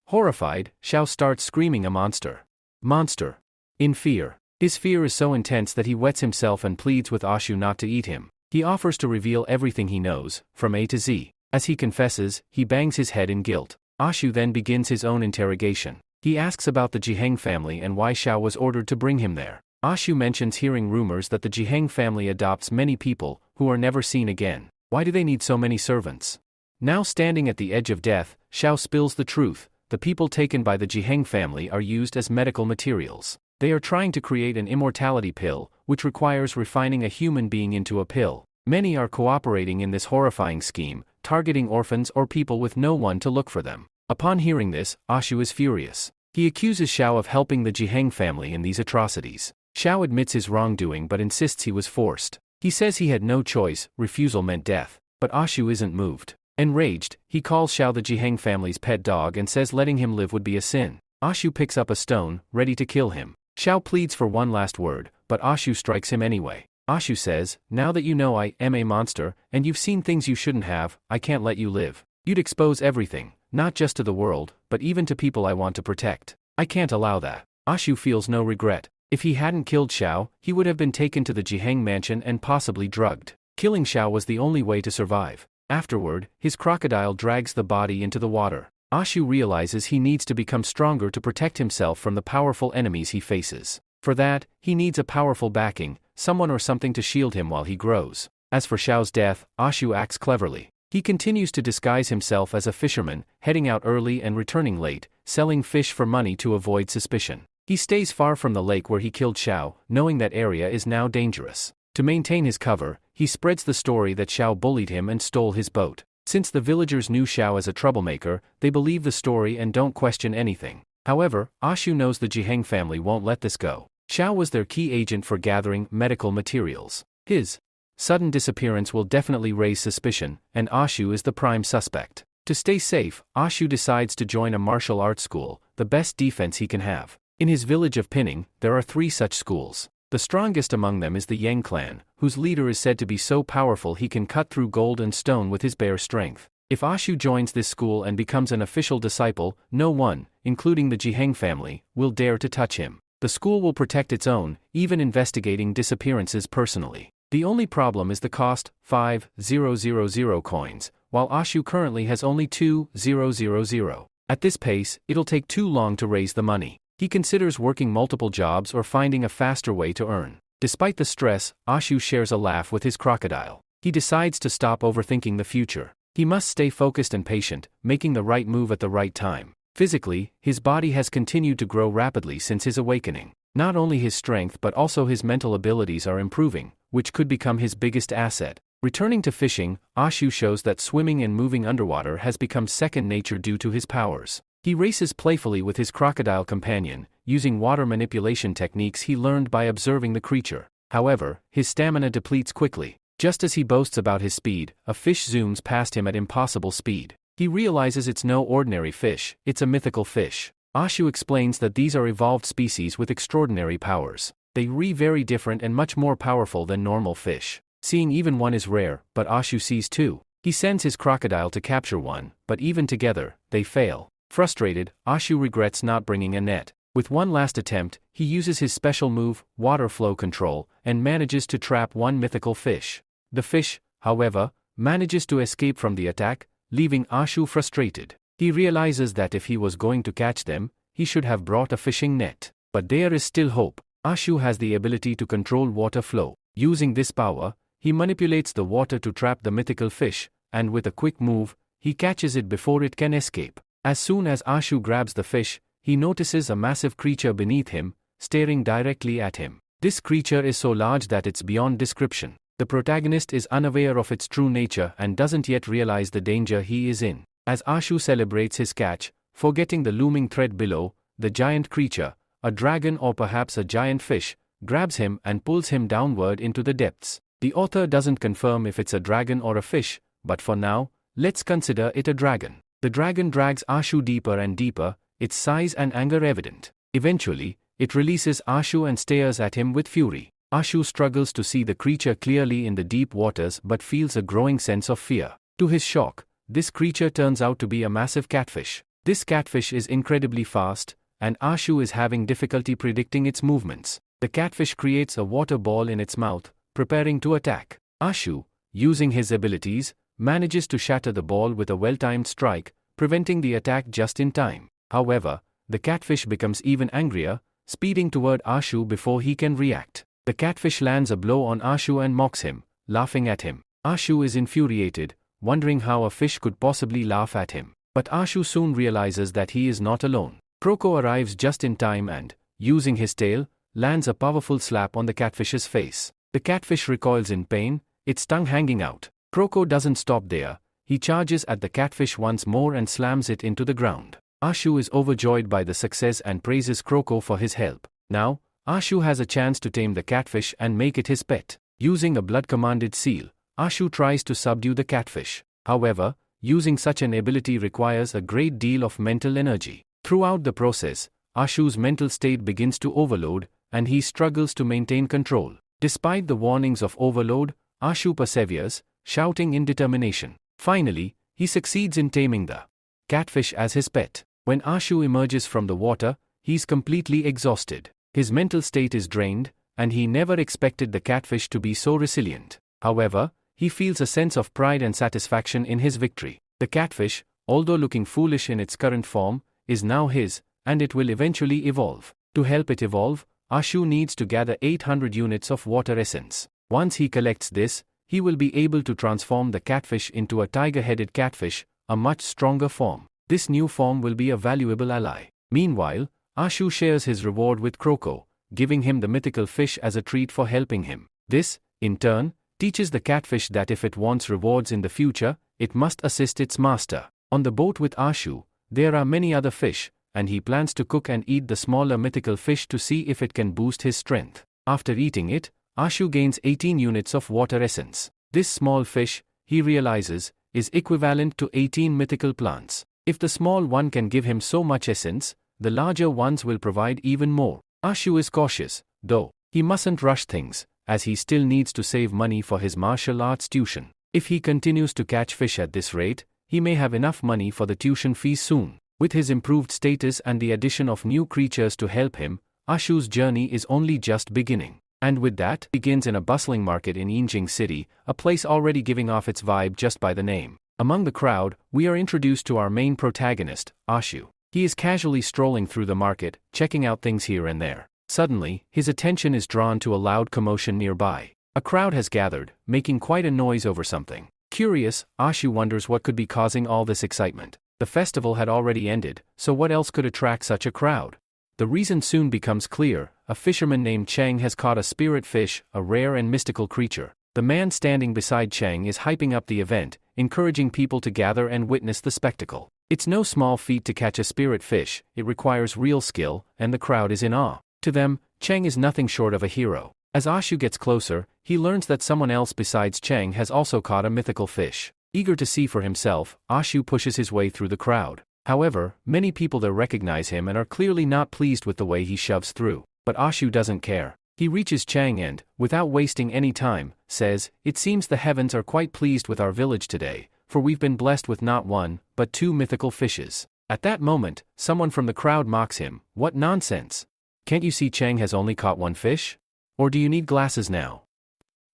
Horrified, Xiao starts screaming a monster. Monster. In fear. His fear is so intense that he wets himself and pleads with Ashu not to eat him. He offers to reveal everything he knows, from A to Z. As he confesses, he bangs his head in guilt. Ashu then begins his own interrogation. He asks about the Jiheng family and why Xiao was ordered to bring him there. Ashu mentions hearing rumors that the Jiheng family adopts many people, who are never seen again. Why do they need so many servants? Now standing at the edge of death, Xiao spills the truth. The people taken by the Jiheng family are used as medical materials. They are trying to create an immortality pill, which requires refining a human being into a pill. Many are cooperating in this horrifying scheme, targeting orphans or people with no one to look for them. Upon hearing this, Ashu is furious. He accuses Xiao of helping the Jiheng family in these atrocities. Xiao admits his wrongdoing but insists he was forced. He says he had no choice, refusal meant death. But Ashu isn't moved. Enraged, he calls Xiao the Jiheng family's pet dog and says letting him live would be a sin. Ashu picks up a stone, ready to kill him. Xiao pleads for one last word, but Ashu strikes him anyway. Ashu says, now that you know I am a monster, and you've seen things you shouldn't have, I can't let you live. You'd expose everything, not just to the world, but even to people I want to protect. I can't allow that. Ashu feels no regret. If he hadn't killed Xiao, he would have been taken to the Jiheng mansion and possibly drugged. Killing Xiao was the only way to survive. Afterward, his crocodile drags the body into the water. Ashu realizes he needs to become stronger to protect himself from the powerful enemies he faces. For that, he needs a powerful backing, someone or something to shield him while he grows. As for Xiao's death, Ashu acts cleverly. He continues to disguise himself as a fisherman, heading out early and returning late, selling fish for money to avoid suspicion. He stays far from the lake where he killed Xiao, knowing that area is now dangerous. To maintain his cover, he spreads the story that Xiao bullied him and stole his boat. Since the villagers knew Xiao as a troublemaker, they believe the story and don't question anything. However, Ashu knows the Jiheng family won't let this go. Xiao was their key agent for gathering medical materials. His sudden disappearance will definitely raise suspicion, and Ashu is the prime suspect. To stay safe, Ashu decides to join a martial arts school, the best defense he can have. In his village of Pinning, there are 3 such schools. The strongest among them is the Yang clan, whose leader is said to be so powerful he can cut through gold and stone with his bare strength. If Ashu joins this school and becomes an official disciple, no one, including the Jiheng family, will dare to touch him. The school will protect its own, even investigating disappearances personally. The only problem is the cost, 5,000 coins, while Ashu currently has only 2,000. At this pace, it'll take too long to raise the money. He considers working multiple jobs or finding a faster way to earn. Despite the stress, Ashu shares a laugh with his crocodile. He decides to stop overthinking the future. He must stay focused and patient, making the right move at the right time. Physically, his body has continued to grow rapidly since his awakening. Not only his strength but also his mental abilities are improving, which could become his biggest asset. Returning to fishing, Ashu shows that swimming and moving underwater has become second nature due to his powers. He races playfully with his crocodile companion, using water manipulation techniques he learned by observing the creature. However, his stamina depletes quickly. Just as he boasts about his speed, a fish zooms past him at impossible speed. He realizes it's no ordinary fish, it's a mythical fish. Ashu explains that these are evolved species with extraordinary powers. They are very different and much more powerful than normal fish. Seeing even one is rare, but Ashu sees 2. He sends his crocodile to capture one, but even together, they fail. Frustrated, Ashu regrets not bringing a net. With one last attempt, he uses his special move, water flow control, and manages to trap one mythical fish. The fish, however, manages to escape from the attack, leaving Ashu frustrated. He realizes that if he was going to catch them, he should have brought a fishing net. But there is still hope. Ashu has the ability to control water flow. Using this power, he manipulates the water to trap the mythical fish, and with a quick move, he catches it before it can escape. As soon as Ashu grabs the fish, he notices a massive creature beneath him, staring directly at him. This creature is so large that it's beyond description. The protagonist is unaware of its true nature and doesn't yet realize the danger he is in. As Ashu celebrates his catch, forgetting the looming threat below, the giant creature, a dragon or perhaps a giant fish, grabs him and pulls him downward into the depths. The author doesn't confirm if it's a dragon or a fish, but for now, let's consider it a dragon. The dragon drags Ashu deeper and deeper, its size and anger evident. Eventually, it releases Ashu and stares at him with fury. Ashu struggles to see the creature clearly in the deep waters but feels a growing sense of fear. To his shock, this creature turns out to be a massive catfish. This catfish is incredibly fast, and Ashu is having difficulty predicting its movements. The catfish creates a water ball in its mouth, preparing to attack. Ashu, using his abilities, manages to shatter the ball with a well-timed strike, preventing the attack just in time. However, the catfish becomes even angrier, speeding toward Ashu before he can react. The catfish lands a blow on Ashu and mocks him, laughing at him. Ashu is infuriated, wondering how a fish could possibly laugh at him. But Ashu soon realizes that he is not alone. Kroko arrives just in time and, using his tail, lands a powerful slap on the catfish's face. The catfish recoils in pain, its tongue hanging out. Kroko doesn't stop there. He charges at the catfish once more and slams it into the ground. Ashu is overjoyed by the success and praises Kroko for his help. Now, Ashu has a chance to tame the catfish and make it his pet. Using a blood-commanded seal, Ashu tries to subdue the catfish. However, using such an ability requires a great deal of mental energy. Throughout the process, Ashu's mental state begins to overload, and he struggles to maintain control. Despite the warnings of overload, Ashu perseveres, shouting in determination. Finally, he succeeds in taming the catfish as his pet. When Ashu emerges from the water, he's completely exhausted. His mental state is drained, and he never expected the catfish to be so resilient. However, he feels a sense of pride and satisfaction in his victory. The catfish, although looking foolish in its current form, is now his, and it will eventually evolve. To help it evolve, Ashu needs to gather 800 units of water essence. Once he collects this, he will be able to transform the catfish into a tiger-headed catfish, a much stronger form. This new form will be a valuable ally. Meanwhile, Ashu shares his reward with Kroko, giving him the mythical fish as a treat for helping him. This, in turn, teaches the catfish that if it wants rewards in the future, it must assist its master. On the boat with Ashu, there are many other fish, and he plans to cook and eat the smaller mythical fish to see if it can boost his strength. After eating it, Ashu gains 18 units of water essence. This small fish, he realizes, is equivalent to 18 mythical plants. If the small one can give him so much essence, the larger ones will provide even more. Ashu is cautious, though. He mustn't rush things, as he still needs to save money for his martial arts tuition. If he continues to catch fish at this rate, he may have enough money for the tuition fees soon. With his improved status and the addition of new creatures to help him, Ashu's journey is only just beginning. And with that, begins in a bustling market in Yinjing City, a place already giving off its vibe just by the name. Among the crowd, we are introduced to our main protagonist, Ashu. He is casually strolling through the market, checking out things here and there. Suddenly, his attention is drawn to a loud commotion nearby. A crowd has gathered, making quite a noise over something. Curious, Ashu wonders what could be causing all this excitement. The festival had already ended, so what else could attract such a crowd? The reason soon becomes clear. A fisherman named Chang has caught a spirit fish, a rare and mystical creature. The man standing beside Chang is hyping up the event, encouraging people to gather and witness the spectacle. It's no small feat to catch a spirit fish, it requires real skill, and the crowd is in awe. To them, Chang is nothing short of a hero. As Ashu gets closer, he learns that someone else besides Chang has also caught a mythical fish. Eager to see for himself, Ashu pushes his way through the crowd. However, many people there recognize him and are clearly not pleased with the way he shoves through. But Ashu doesn't care. He reaches Chang and, without wasting any time, says, "It seems the heavens are quite pleased with our village today, for we've been blessed with not one, but 2 mythical fishes." At that moment, someone from the crowd mocks him. "What nonsense! Can't you see Chang has only caught 1 fish? Or do you need glasses now?"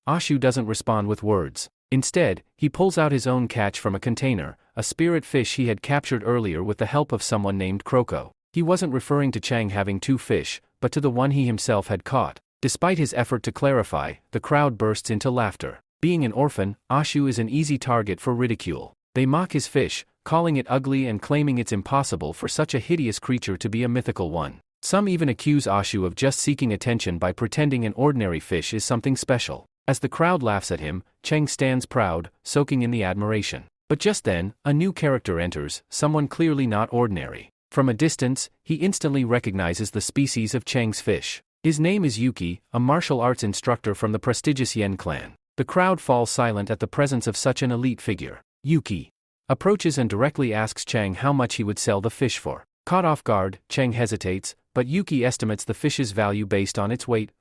Ashu doesn't respond with words. Instead, he pulls out his own catch from a container, a spirit fish he had captured earlier with the help of someone named Kroko. He wasn't referring to Chang having 2 fish, but to the one he himself had caught. Despite his effort to clarify, the crowd bursts into laughter. Being an orphan, Ashu is an easy target for ridicule. They mock his fish, calling it ugly and claiming it's impossible for such a hideous creature to be a mythical one. Some even accuse Ashu of just seeking attention by pretending an ordinary fish is something special. As the crowd laughs at him, Chang stands proud, soaking in the admiration. But just then, a new character enters, someone clearly not ordinary. From a distance, he instantly recognizes the species of Chang's fish. His name is Yuki, a martial arts instructor from the prestigious Yen clan. The crowd falls silent at the presence of such an elite figure. Yuki approaches and directly asks Chang how much he would sell the fish for. Caught off guard, Chang hesitates, but Yuki estimates the fish's value based on its weight,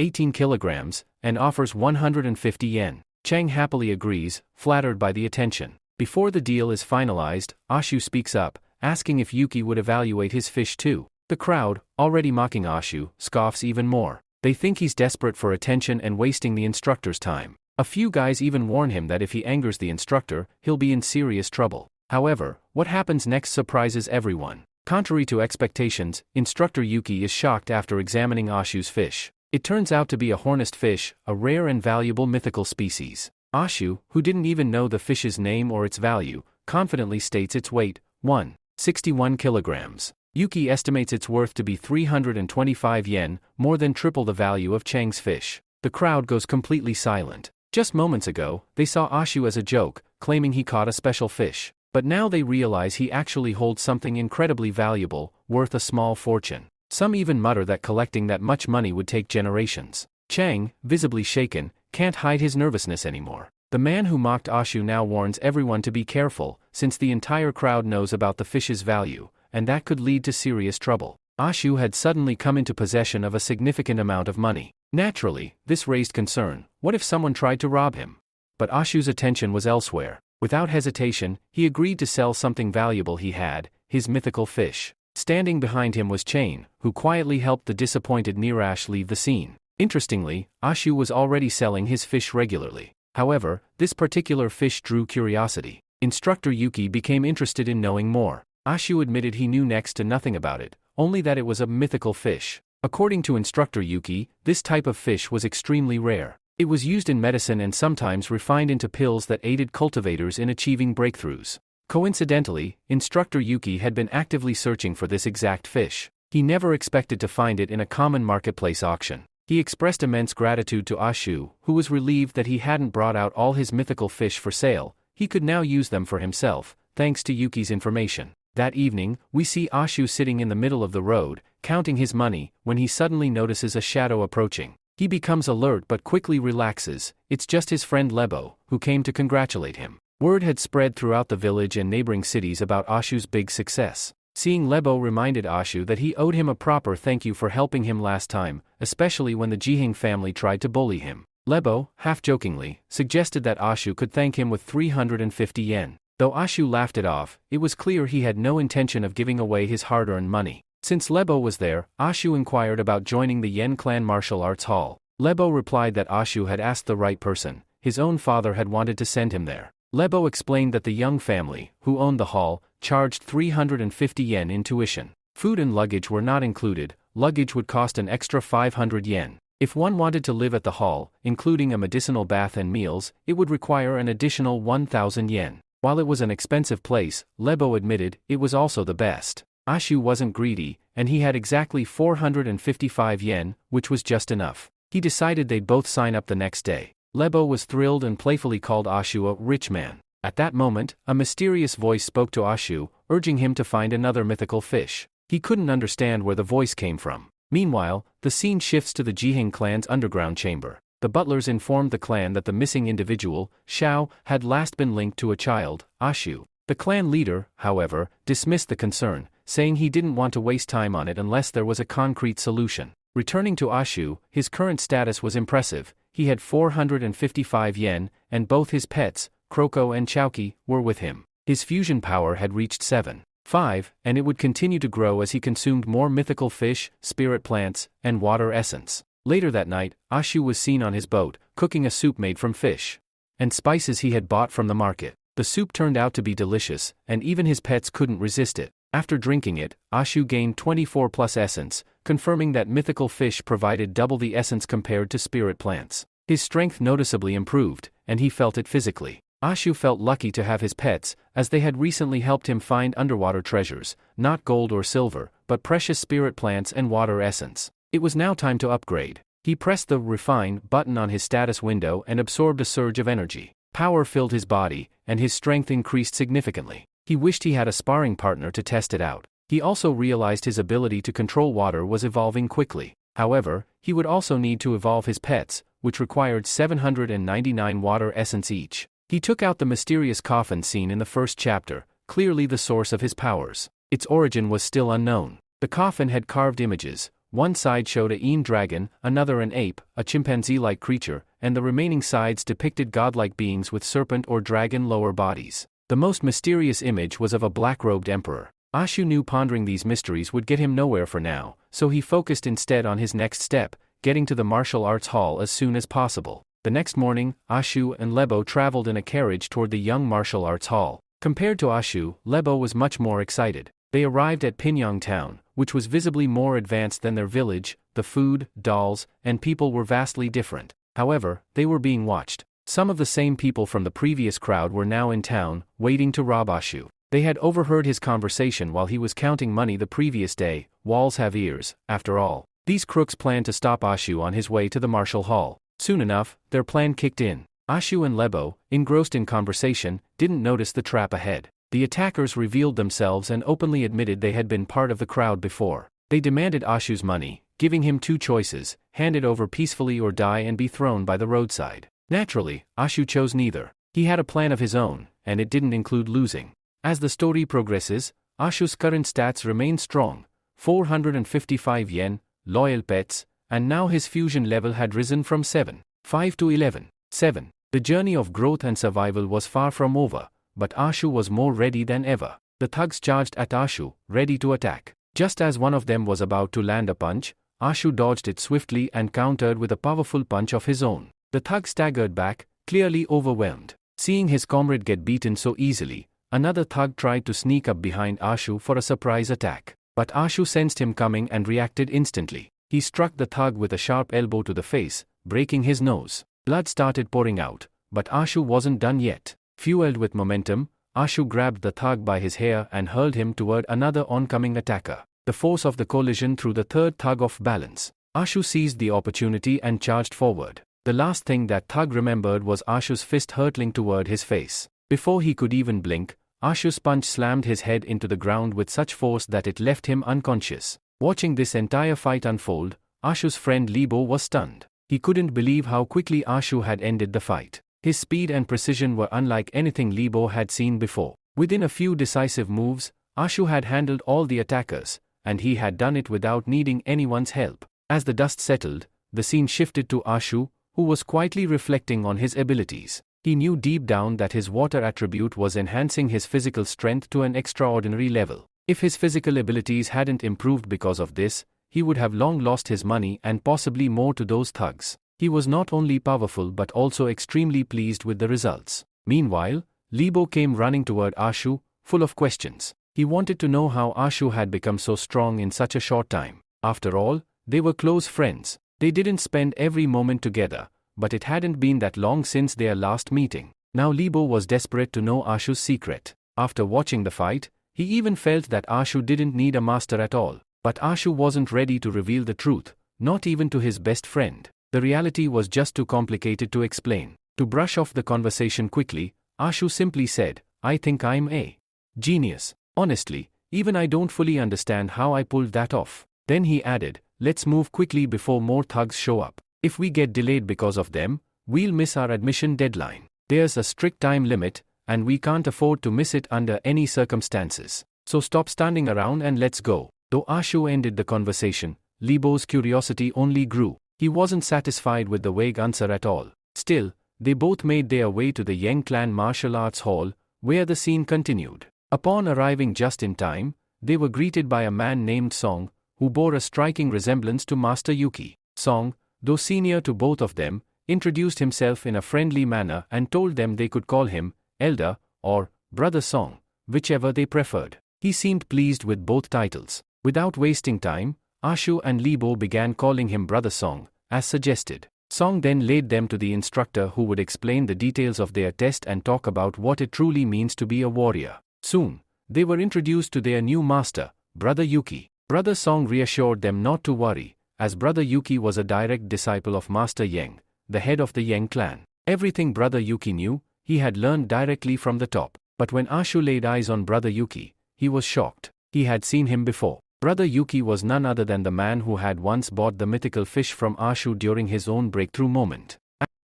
18 kilograms, and offers 150 yen. Chang happily agrees, flattered by the attention. Before the deal is finalized, Ashu speaks up, asking if Yuki would evaluate his fish too. The crowd, already mocking Ashu, scoffs even more. They think he's desperate for attention and wasting the instructor's time. A few guys even warn him that if he angers the instructor, he'll be in serious trouble. However, what happens next surprises everyone. Contrary to expectations, Instructor Yuki is shocked after examining Ashu's fish. It turns out to be a hornist fish, a rare and valuable mythical species. Ashu, who didn't even know the fish's name or its value, confidently states its weight, 161 kilograms. Yuki estimates its worth to be 325 yen, more than triple the value of Chang's fish. The crowd goes completely silent. Just moments ago, they saw Ashu as a joke, claiming he caught a special fish. But now they realize he actually holds something incredibly valuable, worth a small fortune. Some even mutter that collecting that much money would take generations. Chang, visibly shaken, can't hide his nervousness anymore. The man who mocked Ashu now warns everyone to be careful, since the entire crowd knows about the fish's value, and that could lead to serious trouble. Ashu had suddenly come into possession of a significant amount of money. Naturally, this raised concern. What if someone tried to rob him? But Ashu's attention was elsewhere. Without hesitation, he agreed to sell something valuable he had, his mythical fish. Standing behind him was Chain, who quietly helped the disappointed Nirash leave the scene. Interestingly, Ashu was already selling his fish regularly. However, this particular fish drew curiosity. Instructor Yuki became interested in knowing more. Ashu admitted he knew next to nothing about it, only that it was a mythical fish. According to Instructor Yuki, this type of fish was extremely rare. It was used in medicine and sometimes refined into pills that aided cultivators in achieving breakthroughs. Coincidentally, Instructor Yuki had been actively searching for this exact fish. He never expected to find it in a common marketplace auction. He expressed immense gratitude to Ashu, who was relieved that he hadn't brought out all his mythical fish for sale. He could now use them for himself, thanks to Yuki's information. That evening, we see Ashu sitting in the middle of the road, counting his money, when he suddenly notices a shadow approaching. He becomes alert but quickly relaxes. It's just his friend Lebo, who came to congratulate him. Word had spread throughout the village and neighboring cities about Ashu's big success. Seeing Lebo reminded Ashu that he owed him a proper thank you for helping him last time, especially when the Jiheng family tried to bully him. Lebo, half-jokingly, suggested that Ashu could thank him with 350 yen. Though Ashu laughed it off, it was clear he had no intention of giving away his hard-earned money. Since Lebo was there, Ashu inquired about joining the Yen Clan Martial Arts Hall. Lebo replied that Ashu had asked the right person. His own father had wanted to send him there. Lebo explained that the young family, who owned the hall, charged 350 yen in tuition. Food and luggage were not included. Luggage would cost an extra 500 yen. If one wanted to live at the hall, including a medicinal bath and meals, it would require an additional 1,000 yen. While it was an expensive place, Lebo admitted, it was also the best. Ashu wasn't greedy, and he had exactly 455 yen, which was just enough. He decided they'd both sign up the next day. Lebo was thrilled and playfully called Ashu a rich man. At that moment, a mysterious voice spoke to Ashu, urging him to find another mythical fish. He couldn't understand where the voice came from. Meanwhile, the scene shifts to the Jiheng clan's underground chamber. The butlers informed the clan that the missing individual, Xiao, had last been linked to a child, Ashu. The clan leader, however, dismissed the concern, saying he didn't want to waste time on it unless there was a concrete solution. Returning to Ashu, his current status was impressive. He had 455 yen, and both his pets, Kroko and Chowki, were with him. His fusion power had reached 7.5, and it would continue to grow as he consumed more mythical fish, spirit plants, and water essence. Later that night, Ashu was seen on his boat, cooking a soup made from fish and spices he had bought from the market. The soup turned out to be delicious, and even his pets couldn't resist it. After drinking it, Ashu gained 24 plus essence, confirming that mythical fish provided double the essence compared to spirit plants. His strength noticeably improved, and he felt it physically. Ashu felt lucky to have his pets, as they had recently helped him find underwater treasures, not gold or silver, but precious spirit plants and water essence. It was now time to upgrade. He pressed the Refine button on his status window and absorbed a surge of energy. Power filled his body, and his strength increased significantly. He wished he had a sparring partner to test it out. He also realized his ability to control water was evolving quickly. However, he would also need to evolve his pets, which required 799 water essence each. He took out the mysterious coffin seen in the first chapter, clearly the source of his powers. Its origin was still unknown. The coffin had carved images. One side showed a Een dragon, another an ape, a chimpanzee-like creature, and the remaining sides depicted godlike beings with serpent or dragon lower bodies. The most mysterious image was of a black-robed emperor. Ashu knew pondering these mysteries would get him nowhere for now, so he focused instead on his next step, getting to the martial arts hall as soon as possible. The next morning, Ashu and Lebo traveled in a carriage toward the young martial arts hall. Compared to Ashu, Lebo was much more excited. They arrived at Pinyang town, which was visibly more advanced than their village. The food, dolls, and people were vastly different. However, they were being watched. Some of the same people from the previous crowd were now in town, waiting to rob Ashu. They had overheard his conversation while he was counting money the previous day. Walls have ears, after all. These crooks planned to stop Ashu on his way to the martial hall. Soon enough, their plan kicked in. Ashu and Lebo, engrossed in conversation, didn't notice the trap ahead. The attackers revealed themselves and openly admitted they had been part of the crowd before. They demanded Ashu's money, giving him two choices: hand it over peacefully or die and be thrown by the roadside. Naturally, Ashu chose neither. He had a plan of his own, and it didn't include losing. As the story progresses, Ashu's current stats remain strong: 455 yen, loyal pets, and now his fusion level had risen from 7.5 to 11.7. The journey of growth and survival was far from over, but Ashu was more ready than ever. The thugs charged at Ashu, ready to attack. Just as one of them was about to land a punch, Ashu dodged it swiftly and countered with a powerful punch of his own. The thug staggered back, clearly overwhelmed. Seeing his comrade get beaten so easily, another thug tried to sneak up behind Ashu for a surprise attack. But Ashu sensed him coming and reacted instantly. He struck the thug with a sharp elbow to the face, breaking his nose. Blood started pouring out, but Ashu wasn't done yet. Fueled with momentum, Ashu grabbed the thug by his hair and hurled him toward another oncoming attacker. The force of the collision threw the third thug off balance. Ashu seized the opportunity and charged forward. The last thing that thug remembered was Ashu's fist hurtling toward his face. Before he could even blink, Ashu's punch slammed his head into the ground with such force that it left him unconscious. Watching this entire fight unfold, Ashu's friend Lebo was stunned. He couldn't believe how quickly Ashu had ended the fight. His speed and precision were unlike anything Lebo had seen before. Within a few decisive moves, Ashu had handled all the attackers, and he had done it without needing anyone's help. As the dust settled, the scene shifted to Ashu, who was quietly reflecting on his abilities. He knew deep down that his water attribute was enhancing his physical strength to an extraordinary level. If his physical abilities hadn't improved because of this, he would have long lost his money and possibly more to those thugs. He was not only powerful but also extremely pleased with the results. Meanwhile, Lebo came running toward Ashu, full of questions. He wanted to know how Ashu had become so strong in such a short time. After all, they were close friends. They didn't spend every moment together, but it hadn't been that long since their last meeting. Now Lebo was desperate to know Ashu's secret. After watching the fight, he even felt that Ashu didn't need a master at all. But Ashu wasn't ready to reveal the truth, not even to his best friend. The reality was just too complicated to explain. To brush off the conversation quickly, Ashu simply said, "I think I'm a genius. Honestly, even I don't fully understand how I pulled that off." Then he added, "Let's move quickly before more thugs show up. If we get delayed because of them, we'll miss our admission deadline. There's a strict time limit, and we can't afford to miss it under any circumstances. So stop standing around and let's go." Though Ashu ended the conversation, Lebo's curiosity only grew. He wasn't satisfied with the vague answer at all. Still, they both made their way to the Yang clan martial arts hall, where the scene continued. Upon arriving just in time, they were greeted by a man named Song, who bore a striking resemblance to Master Yuki. Song, though senior to both of them, introduced himself in a friendly manner and told them they could call him Elder or Brother Song, whichever they preferred. He seemed pleased with both titles. Without wasting time, Ashu and Lebo began calling him Brother Song, as suggested. Song then led them to the instructor who would explain the details of their test and talk about what it truly means to be a warrior. Soon, they were introduced to their new master, Brother Yuki. Brother Song reassured them not to worry, as Brother Yuki was a direct disciple of Master Yang, the head of the Yang clan. Everything Brother Yuki knew, he had learned directly from the top. But when Ashu laid eyes on Brother Yuki, he was shocked. He had seen him before. Brother Yuki was none other than the man who had once bought the mythical fish from Ashu during his own breakthrough moment.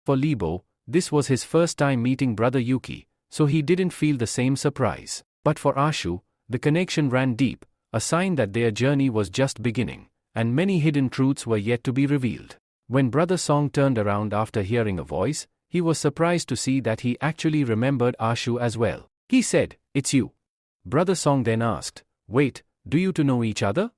For Lebo, this was his first time meeting Brother Yuki, so he didn't feel the same surprise. But for Ashu, the connection ran deep, a sign that their journey was just beginning, and many hidden truths were yet to be revealed. When Brother Song turned around after hearing a voice, he was surprised to see that he actually remembered Ashu as well. He said, "It's you." Brother Song then asked, "Wait, do you two know each other?"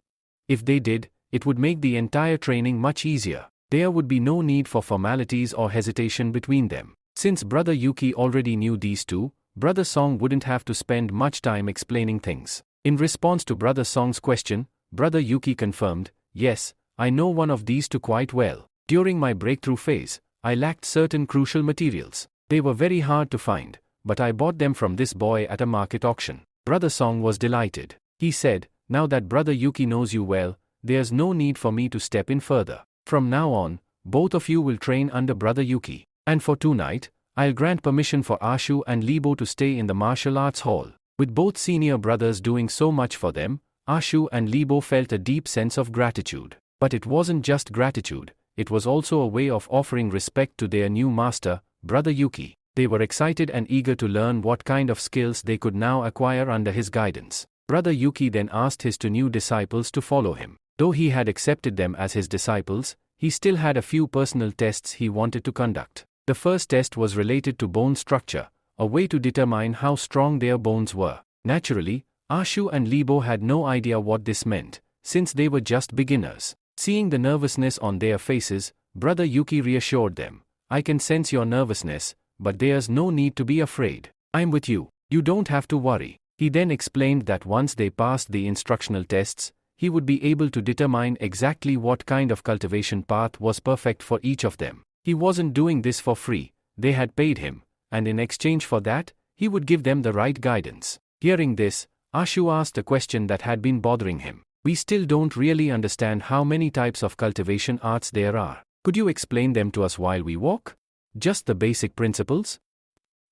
If they did, it would make the entire training much easier. There would be no need for formalities or hesitation between them. Since Brother Yuki already knew these two, Brother Song wouldn't have to spend much time explaining things. In response to Brother Song's question, Brother Yuki confirmed, "Yes, I know one of these two quite well. During my breakthrough phase, I lacked certain crucial materials. They were very hard to find, but I bought them from this boy at a market auction." Brother Song was delighted. He said, "Now that Brother Yuki knows you well, there's no need for me to step in further. From now on, both of you will train under Brother Yuki. And for tonight, I'll grant permission for Ashu and Libo to stay in the martial arts hall." With both senior brothers doing so much for them, Ashu and Libo felt a deep sense of gratitude. But it wasn't just gratitude, it was also a way of offering respect to their new master, Brother Yuki. They were excited and eager to learn what kind of skills they could now acquire under his guidance. Brother Yuki then asked his two new disciples to follow him. Though he had accepted them as his disciples, he still had a few personal tests he wanted to conduct. The first test was related to bone structure, a way to determine how strong their bones were. Naturally, Ashu and Libo had no idea what this meant, since they were just beginners. Seeing the nervousness on their faces, Brother Yuki reassured them, "I can sense your nervousness, but there's no need to be afraid. I'm with you. You don't have to worry." He then explained that once they passed the instructional tests, he would be able to determine exactly what kind of cultivation path was perfect for each of them. He wasn't doing this for free, they had paid him, and in exchange for that, he would give them the right guidance. Hearing this, Ashu asked a question that had been bothering him. "We still don't really understand how many types of cultivation arts there are. Could you explain them to us while we walk? Just the basic principles?"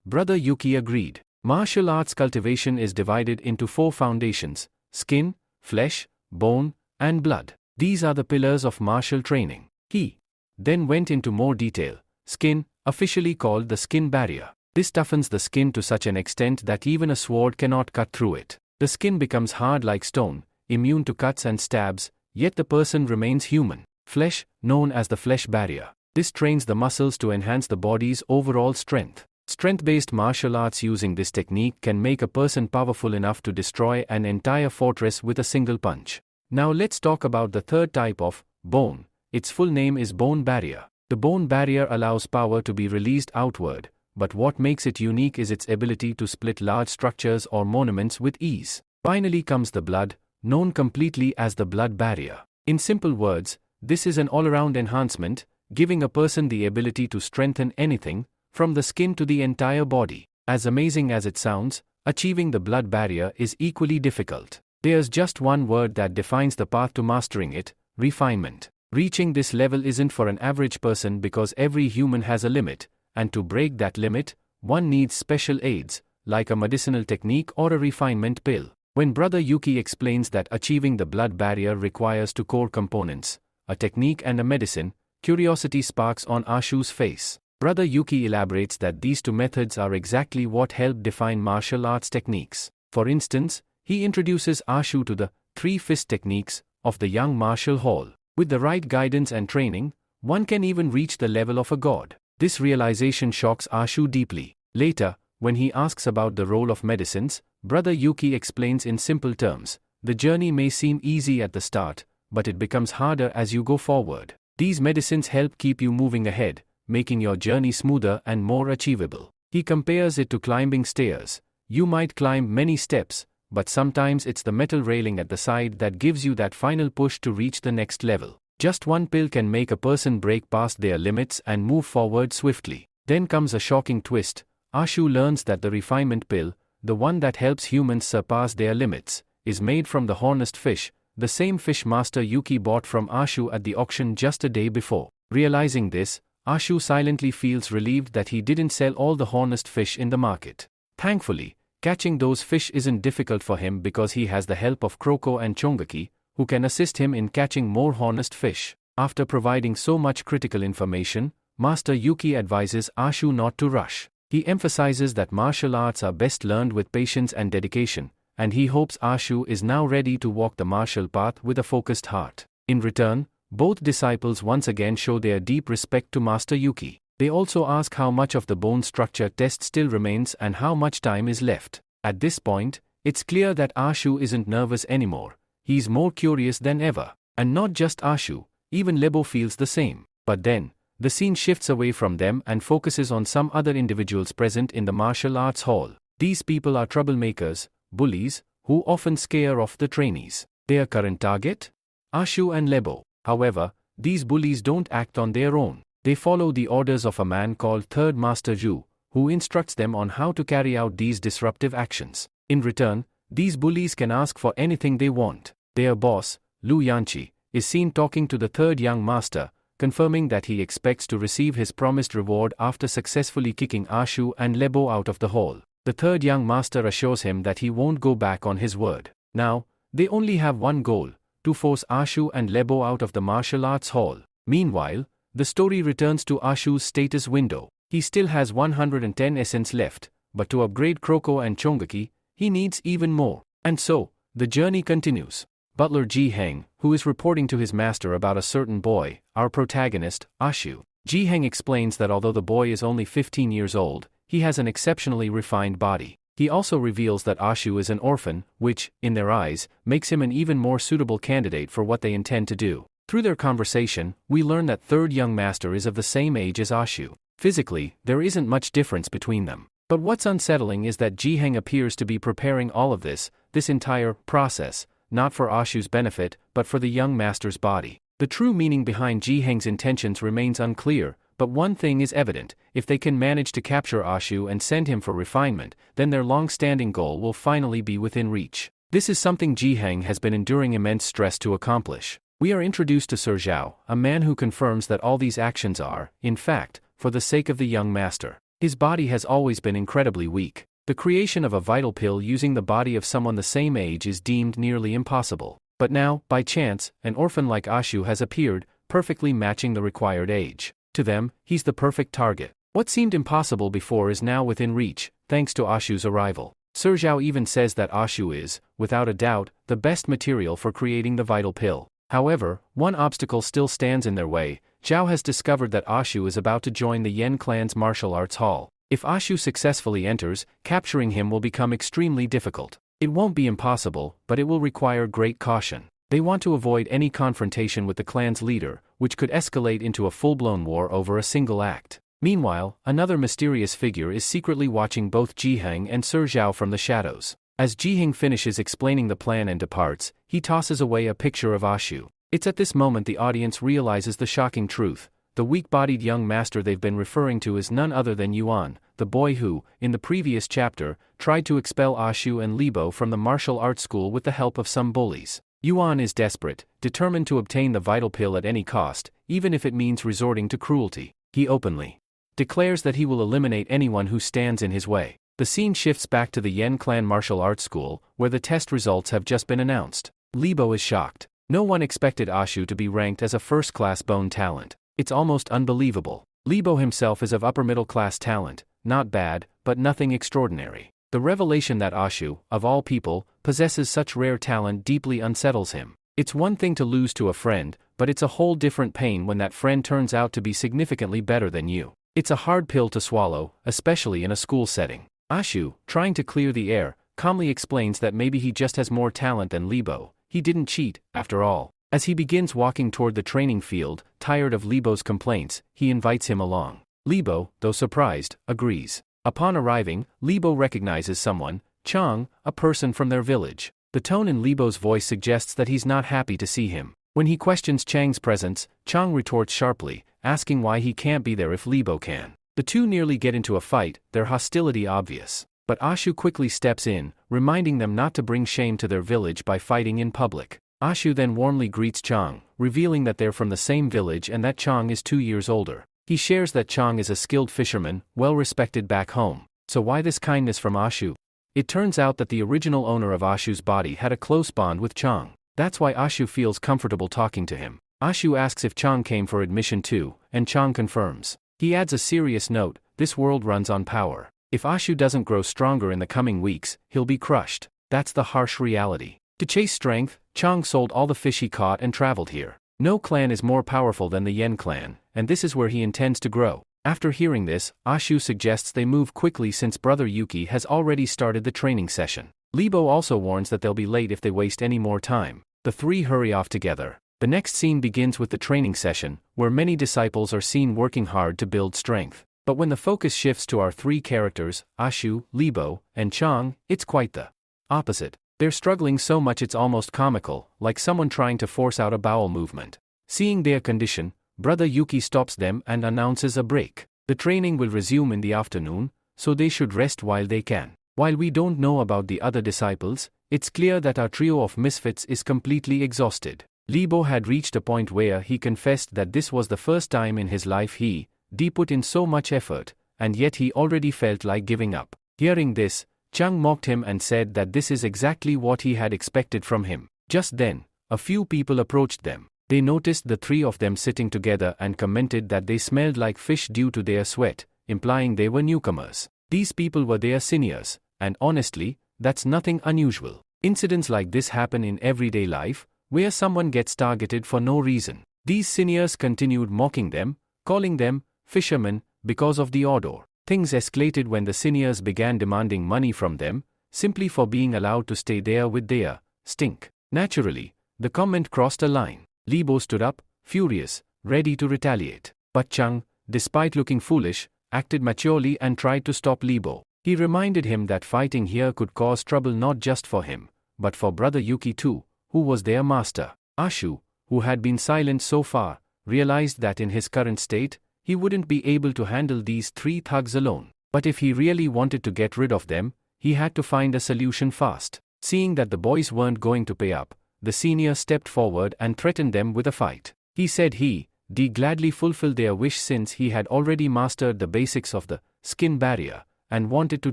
Brother Yuki agreed. Martial arts cultivation is divided into 4 foundations: skin, flesh, bone, and blood. These are the pillars of martial training. He then went into more detail. Skin, officially called the skin barrier. This toughens the skin to such an extent that even a sword cannot cut through it. The skin becomes hard like stone, immune to cuts and stabs, yet the person remains human. Flesh, known as the flesh barrier. This trains the muscles to enhance the body's overall strength. Strength-based martial arts using this technique can make a person powerful enough to destroy an entire fortress with a single punch. Now let's talk about the third type of bone. Its full name is bone barrier. The bone barrier allows power to be released outward, but what makes it unique is its ability to split large structures or monuments with ease. Finally comes the blood, known completely as the blood barrier. In simple words, this is an all-around enhancement, giving a person the ability to strengthen anything, from the skin to the entire body. As amazing as it sounds, achieving the blood barrier is equally difficult. There's just one word that defines the path to mastering it: refinement. Reaching this level isn't for an average person because every human has a limit, and to break that limit, one needs special aids, like a medicinal technique or a refinement pill. When Brother Yuki explains that achieving the blood barrier requires 2 core components, a technique and a medicine, curiosity sparks on Ashu's face. Brother Yuki elaborates that these 2 methods are exactly what help define martial arts techniques. For instance, he introduces Ashu to the 3-fist techniques of the young martial hall. With the right guidance and training, one can even reach the level of a god. This realization shocks Ashu deeply. Later, when he asks about the role of medicines, Brother Yuki explains in simple terms, "The journey may seem easy at the start, but it becomes harder as you go forward. These medicines help keep you moving ahead, making your journey smoother and more achievable." He compares it to climbing stairs. You might climb many steps, but sometimes it's the metal railing at the side that gives you that final push to reach the next level. Just one pill can make a person break past their limits and move forward swiftly. Then comes a shocking twist. Ashu learns that the refinement pill, the one that helps humans surpass their limits, is made from the hornest fish, the same fish Master Yuki bought from Ashu at the auction just a day before. Realizing this, Ashu silently feels relieved that he didn't sell all the hornest fish in the market. Thankfully, catching those fish isn't difficult for him because he has the help of Kroko and Chongaki, who can assist him in catching more honest fish. After providing so much critical information, Master Yuki advises Ashu not to rush. He emphasizes that martial arts are best learned with patience and dedication, and he hopes Ashu is now ready to walk the martial path with a focused heart. In return, both disciples once again show their deep respect to Master Yuki. They also ask how much of the bone structure test still remains and how much time is left. At this point, it's clear that Ashu isn't nervous anymore. He's more curious than ever. And not just Ashu, even Lebo feels the same. But then, the scene shifts away from them and focuses on some other individuals present in the martial arts hall. These people are troublemakers, bullies, who often scare off the trainees. Their current target? Ashu and Lebo. However, these bullies don't act on their own. They follow the orders of a man called Third Master Zhu, who instructs them on how to carry out these disruptive actions. In return, these bullies can ask for anything they want. Their boss, Lu Yanqi, is seen talking to the third young master, confirming that he expects to receive his promised reward after successfully kicking Ashu and Lebo out of the hall. The third young master assures him that he won't go back on his word. Now, they only have one goal: to force Ashu and Lebo out of the martial arts hall. Meanwhile, the story returns to Ashu's status window. He still has 110 essence left, but to upgrade Kroko and Chongaki, he needs even more. And so, the journey continues. Butler Ji Heng, who is reporting to his master about a certain boy, our protagonist, Ashu. Ji Heng explains that although the boy is only 15 years old, he has an exceptionally refined body. He also reveals that Ashu is an orphan, which, in their eyes, makes him an even more suitable candidate for what they intend to do. Through their conversation, we learn that third young master is of the same age as Ashu. Physically, there isn't much difference between them. But what's unsettling is that Ji Heng appears to be preparing all of this entire process, not for Ashu's benefit, but for the young master's body. The true meaning behind Ji Heng's intentions remains unclear, but one thing is evident: if they can manage to capture Ashu and send him for refinement, then their long-standing goal will finally be within reach. This is something Ji Heng has been enduring immense stress to accomplish. We are introduced to Sir Zhao, a man who confirms that all these actions are, in fact, for the sake of the young master. His body has always been incredibly weak. The creation of a vital pill using the body of someone the same age is deemed nearly impossible. But now, by chance, an orphan like Ashu has appeared, perfectly matching the required age. To them, he's the perfect target. What seemed impossible before is now within reach, thanks to Ashu's arrival. Sir Zhao even says that Ashu is, without a doubt, the best material for creating the vital pill. However, one obstacle still stands in their way. Zhao has discovered that Ashu is about to join the Yen clan's martial arts hall. If Ashu successfully enters, capturing him will become extremely difficult. It won't be impossible, but it will require great caution. They want to avoid any confrontation with the clan's leader, which could escalate into a full-blown war over a single act. Meanwhile, another mysterious figure is secretly watching both Ji Heng and Sir Zhao from the shadows. As Ji Heng finishes explaining the plan and departs, he tosses away a picture of Ashu. It's at this moment the audience realizes the shocking truth. The weak-bodied young master they've been referring to is none other than Yuan, the boy who, in the previous chapter, tried to expel Ashu and Lebo from the martial arts school with the help of some bullies. Yuan is desperate, determined to obtain the vital pill at any cost, even if it means resorting to cruelty. He openly declares that he will eliminate anyone who stands in his way. The scene shifts back to the Yen Clan Martial Arts School, where the test results have just been announced. Lebo is shocked. No one expected Ashu to be ranked as a first-class bone talent. It's almost unbelievable. Lebo himself is of upper-middle-class talent, not bad, but nothing extraordinary. The revelation that Ashu, of all people, possesses such rare talent deeply unsettles him. It's one thing to lose to a friend, but it's a whole different pain when that friend turns out to be significantly better than you. It's a hard pill to swallow, especially in a school setting. Ashu, trying to clear the air, calmly explains that maybe he just has more talent than Lebo. He didn't cheat, after all. As he begins walking toward the training field, tired of Lebo's complaints, he invites him along. Lebo, though surprised, agrees. Upon arriving, Lebo recognizes someone, Chang, a person from their village. The tone in Lebo's voice suggests that he's not happy to see him. When he questions Chang's presence, Chang retorts sharply, asking why he can't be there if Lebo can. The two nearly get into a fight, their hostility obvious. But Ashu quickly steps in, reminding them not to bring shame to their village by fighting in public. Ashu then warmly greets Chang, revealing that they're from the same village and that Chang is 2 years older. He shares that Chang is a skilled fisherman, well respected back home. So why this kindness from Ashu? It turns out that the original owner of Ashu's body had a close bond with Chang. That's why Ashu feels comfortable talking to him. Ashu asks if Chang came for admission too, and Chang confirms. He adds a serious note: this world runs on power. If Ashu doesn't grow stronger in the coming weeks, he'll be crushed. That's the harsh reality. To chase strength, Chang sold all the fish he caught and traveled here. No clan is more powerful than the Yen clan, and this is where he intends to grow. After hearing this, Ashu suggests they move quickly since Brother Yuki has already started the training session. Lebo also warns that they'll be late if they waste any more time. The three hurry off together. The next scene begins with the training session, where many disciples are seen working hard to build strength. But when the focus shifts to our three characters, Ashu, Libo, and Chang, it's quite the opposite. They're struggling so much it's almost comical, like someone trying to force out a bowel movement. Seeing their condition, Brother Yuki stops them and announces a break. The training will resume in the afternoon, so they should rest while they can. While we don't know about the other disciples, it's clear that our trio of misfits is completely exhausted. Libo had reached a point where he confessed that this was the first time in his life he put in so much effort, and yet he already felt like giving up. Hearing this, Chang mocked him and said that this is exactly what he had expected from him. Just then, a few people approached them. They noticed the three of them sitting together and commented that they smelled like fish due to their sweat, implying they were newcomers. These people were their seniors, and honestly, that's nothing unusual. Incidents like this happen in everyday life, where someone gets targeted for no reason. These seniors continued mocking them, calling them fishermen, because of the odor. Things escalated when the seniors began demanding money from them, simply for being allowed to stay there with their stink. Naturally, the comment crossed a line. Libo stood up, furious, ready to retaliate. But Chang, despite looking foolish, acted maturely and tried to stop Libo. He reminded him that fighting here could cause trouble not just for him, but for Brother Yuki too, who was their master. Ashu, who had been silent so far, realized that in his current state, he wouldn't be able to handle these three thugs alone. But if he really wanted to get rid of them, he had to find a solution fast. Seeing that the boys weren't going to pay up, the senior stepped forward and threatened them with a fight. He said he'd gladly fulfill their wish since he had already mastered the basics of the skin barrier, and wanted to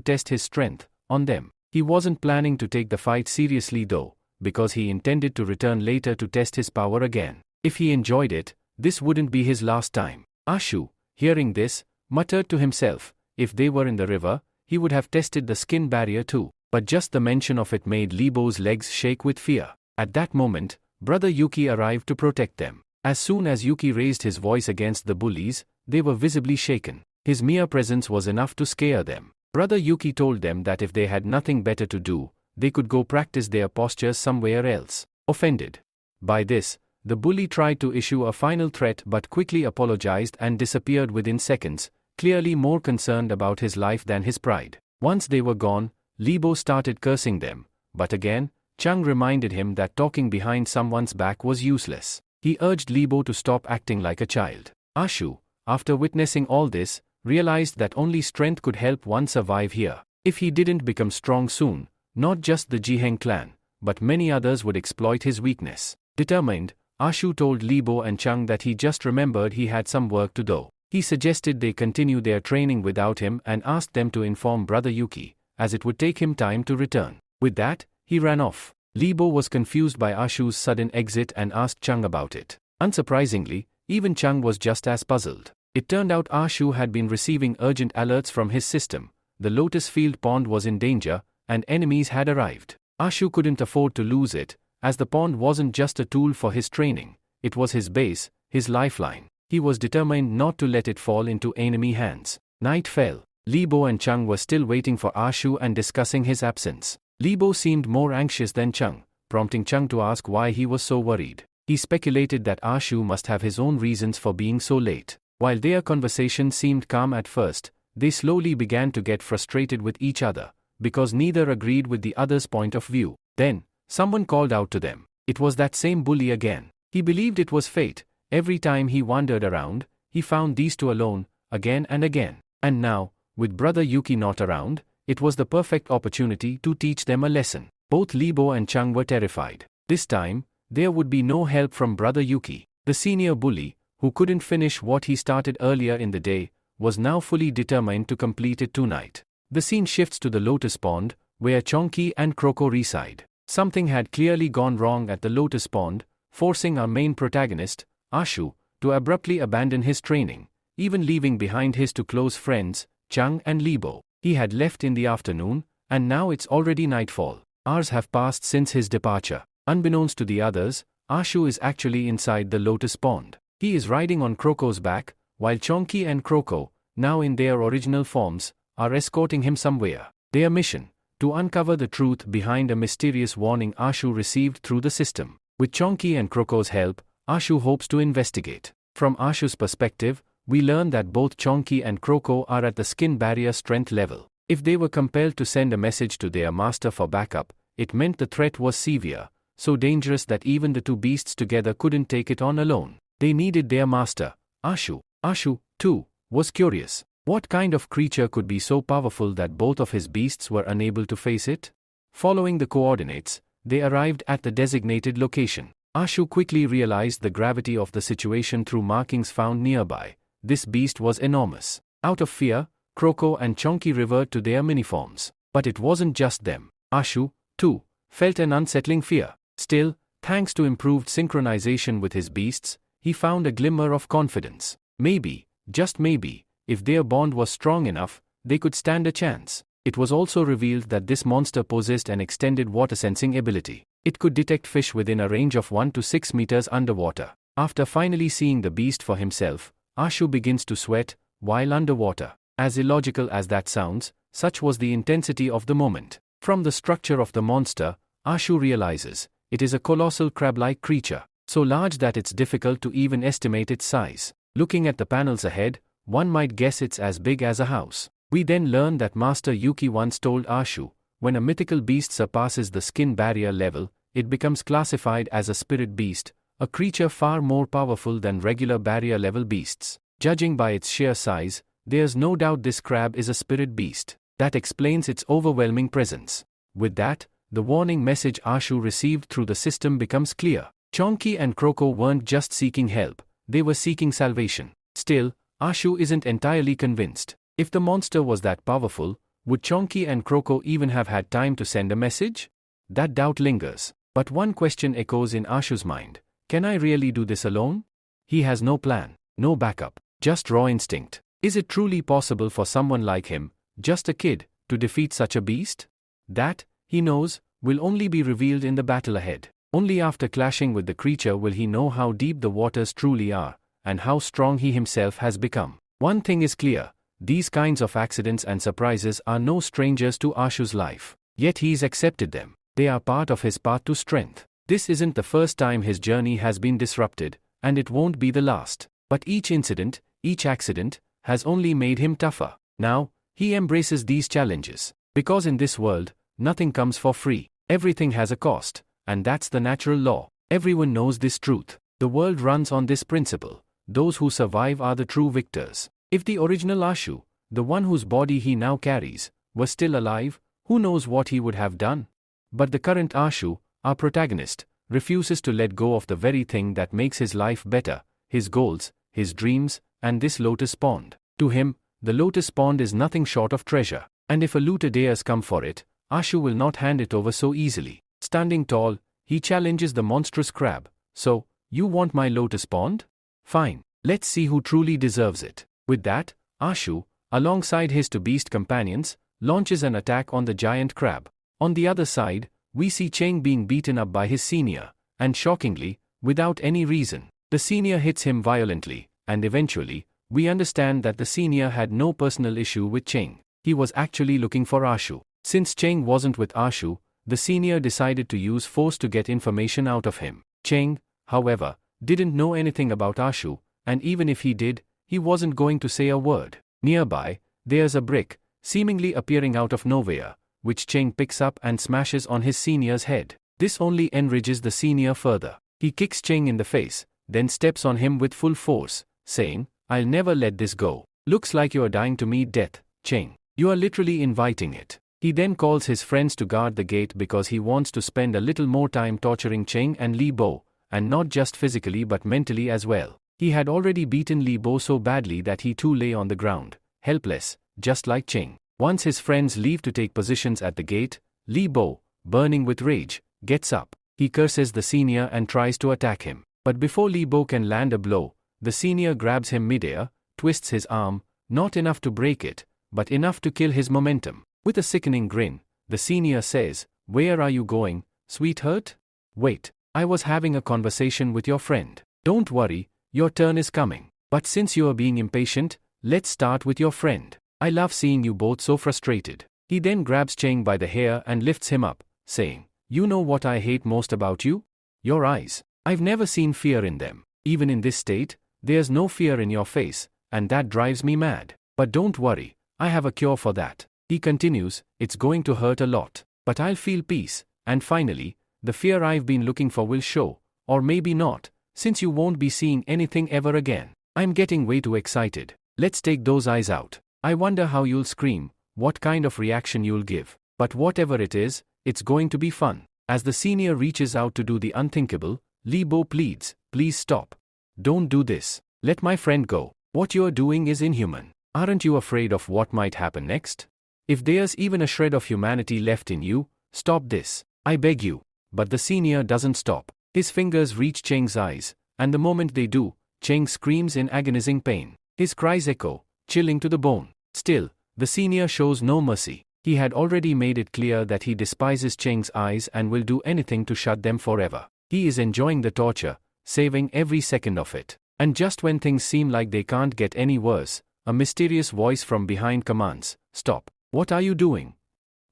test his strength on them. He wasn't planning to take the fight seriously though, because he intended to return later to test his power again. If he enjoyed it, this wouldn't be his last time. Ashu, hearing this, muttered to himself, if they were in the river, he would have tested the skin barrier too. But just the mention of it made Libo's legs shake with fear. At that moment, Brother Yuki arrived to protect them. As soon as Yuki raised his voice against the bullies, they were visibly shaken. His mere presence was enough to scare them. Brother Yuki told them that if they had nothing better to do, they could go practice their postures somewhere else. Offended by this, the bully tried to issue a final threat but quickly apologized and disappeared within seconds, clearly more concerned about his life than his pride. Once they were gone, Libo started cursing them, but again, Chang reminded him that talking behind someone's back was useless. He urged Libo to stop acting like a child. Ashu, after witnessing all this, realized that only strength could help one survive here. If he didn't become strong soon, not just the Jiheng clan, but many others would exploit his weakness. Determined, Ashu told Libo and Chang that he just remembered he had some work to do. He suggested they continue their training without him and asked them to inform Brother Yuki, as it would take him time to return. With that, he ran off. Libo was confused by Ashu's sudden exit and asked Chang about it. Unsurprisingly, even Chang was just as puzzled. It turned out Ashu had been receiving urgent alerts from his system. The Lotus Field pond was in danger, and enemies had arrived. Ashu couldn't afford to lose it, as the pond wasn't just a tool for his training, it was his base, his lifeline. He was determined not to let it fall into enemy hands. Night fell. Libo and Chang were still waiting for Ashu and discussing his absence. Libo seemed more anxious than Chang, prompting Chang to ask why he was so worried. He speculated that Ashu must have his own reasons for being so late. While their conversation seemed calm at first, they slowly began to get frustrated with each other, because neither agreed with the other's point of view. Then, someone called out to them. It was that same bully again. He believed it was fate. Every time he wandered around, he found these two alone, again and again. And now, with Brother Yuki not around, it was the perfect opportunity to teach them a lesson. Both Libo and Chang were terrified. This time, there would be no help from Brother Yuki. The senior bully, who couldn't finish what he started earlier in the day, was now fully determined to complete it tonight. The scene shifts to the Lotus Pond, where Chonky and Kroko reside. Something had clearly gone wrong at the Lotus Pond, forcing our main protagonist, Ashu, to abruptly abandon his training, even leaving behind his two close friends, Chang and Libo. He had left in the afternoon, and now it's already nightfall. Hours have passed since his departure. Unbeknownst to the others, Ashu is actually inside the Lotus Pond. He is riding on Kroko's back, while Chonky and Kroko, now in their original forms, are escorting him somewhere. Their mission: to uncover the truth behind a mysterious warning Ashu received through the system. With Chonky and Kroko's help, Ashu hopes to investigate. From Ashu's perspective, we learn that both Chonky and Kroko are at the skin barrier strength level. If they were compelled to send a message to their master for backup, it meant the threat was severe, so dangerous that even the two beasts together couldn't take it on alone. They needed their master, Ashu. Ashu, too, was curious. What kind of creature could be so powerful that both of his beasts were unable to face it? Following the coordinates, they arrived at the designated location. Ashu quickly realized the gravity of the situation through markings found nearby. This beast was enormous. Out of fear, Kroko and Chonky reverted to their miniforms. But it wasn't just them. Ashu, too, felt an unsettling fear. Still, thanks to improved synchronization with his beasts, he found a glimmer of confidence. Maybe, just maybe, if their bond was strong enough, they could stand a chance. It was also revealed that this monster possessed an extended water sensing ability. It could detect fish within a range of 1 to 6 meters underwater. After finally seeing the beast for himself, Ashu begins to sweat while underwater. As illogical as that sounds, such was the intensity of the moment. From the structure of the monster, Ashu realizes it is a colossal crab-like creature, so large that it's difficult to even estimate its size. Looking at the panels ahead, one might guess it's as big as a house. We then learn that Master Yuki once told Ashu, when a mythical beast surpasses the skin barrier level, it becomes classified as a spirit beast, a creature far more powerful than regular barrier-level beasts. Judging by its sheer size, there's no doubt this crab is a spirit beast. That explains its overwhelming presence. With that, the warning message Ashu received through the system becomes clear. Chonky and Kroko weren't just seeking help, they were seeking salvation. Still, Ashu isn't entirely convinced. If the monster was that powerful, would Chonky and Kroko even have had time to send a message? That doubt lingers. But one question echoes in Ashu's mind. Can I really do this alone? He has no plan, no backup, just raw instinct. Is it truly possible for someone like him, just a kid, to defeat such a beast? That, he knows, will only be revealed in the battle ahead. Only after clashing with the creature will he know how deep the waters truly are, and how strong he himself has become. One thing is clear, these kinds of accidents and surprises are no strangers to Ashu's life. Yet he's accepted them. They are part of his path to strength. This isn't the first time his journey has been disrupted, and it won't be the last. But each incident, each accident, has only made him tougher. Now, he embraces these challenges. Because in this world, nothing comes for free. Everything has a cost, and that's the natural law. Everyone knows this truth. The world runs on this principle. Those who survive are the true victors. If the original Ashu, the one whose body he now carries, was still alive, who knows what he would have done? But the current Ashu, our protagonist, refuses to let go of the very thing that makes his life better, his goals, his dreams, and this lotus pond. To him, the lotus pond is nothing short of treasure, and if a looter dares come for it, Ashu will not hand it over so easily. Standing tall, he challenges the monstrous crab. So, you want my lotus pond? Fine, let's see who truly deserves it. With that, Ashu, alongside his two beast companions, launches an attack on the giant crab. On the other side, we see Cheng being beaten up by his senior, and shockingly, without any reason, the senior hits him violently, and eventually, we understand that the senior had no personal issue with Cheng. He was actually looking for Ashu. Since Cheng wasn't with Ashu, the senior decided to use force to get information out of him. Cheng, however, didn't know anything about Ashu, and even if he did, he wasn't going to say a word. Nearby, there's a brick, seemingly appearing out of nowhere, which Cheng picks up and smashes on his senior's head. This only enrages the senior further. He kicks Cheng in the face, then steps on him with full force, saying, "I'll never let this go. Looks like you are dying to meet death, Cheng. You are literally inviting it." He then calls his friends to guard the gate because he wants to spend a little more time torturing Cheng and Li Bo, and not just physically but mentally as well. He had already beaten Li Bo so badly that he too lay on the ground, helpless, just like Cheng. Once his friends leave to take positions at the gate, Li Bo, burning with rage, gets up. He curses the senior and tries to attack him. But before Li Bo can land a blow, the senior grabs him midair, twists his arm, not enough to break it, but enough to kill his momentum. With a sickening grin, the senior says, "Where are you going, sweetheart? Wait, I was having a conversation with your friend. Don't worry, your turn is coming. But since you are being impatient, let's start with your friend. I love seeing you both so frustrated." He then grabs Cheng by the hair and lifts him up, saying, "You know what I hate most about you? Your eyes. I've never seen fear in them. Even in this state, there's no fear in your face, and that drives me mad. But don't worry, I have a cure for that. He continues, it's going to hurt a lot, but I'll feel peace, and finally, the fear I've been looking for will show, or maybe not, since you won't be seeing anything ever again. I'm getting way too excited. Let's take those eyes out. I wonder how you'll scream, what kind of reaction you'll give. But whatever it is, it's going to be fun. As the senior reaches out to do the unthinkable, Li Bo pleads, please stop. Don't do this. Let my friend go. What you're doing is inhuman. Aren't you afraid of what might happen next? If there's even a shred of humanity left in you, stop this. I beg you. But the senior doesn't stop. His fingers reach Cheng's eyes, and the moment they do, Cheng screams in agonizing pain. His cries echo, chilling to the bone. Still, the senior shows no mercy. He had already made it clear that he despises Cheng's eyes and will do anything to shut them forever. He is enjoying the torture, saving every second of it. And just when things seem like they can't get any worse, a mysterious voice from behind commands, stop. What are you doing?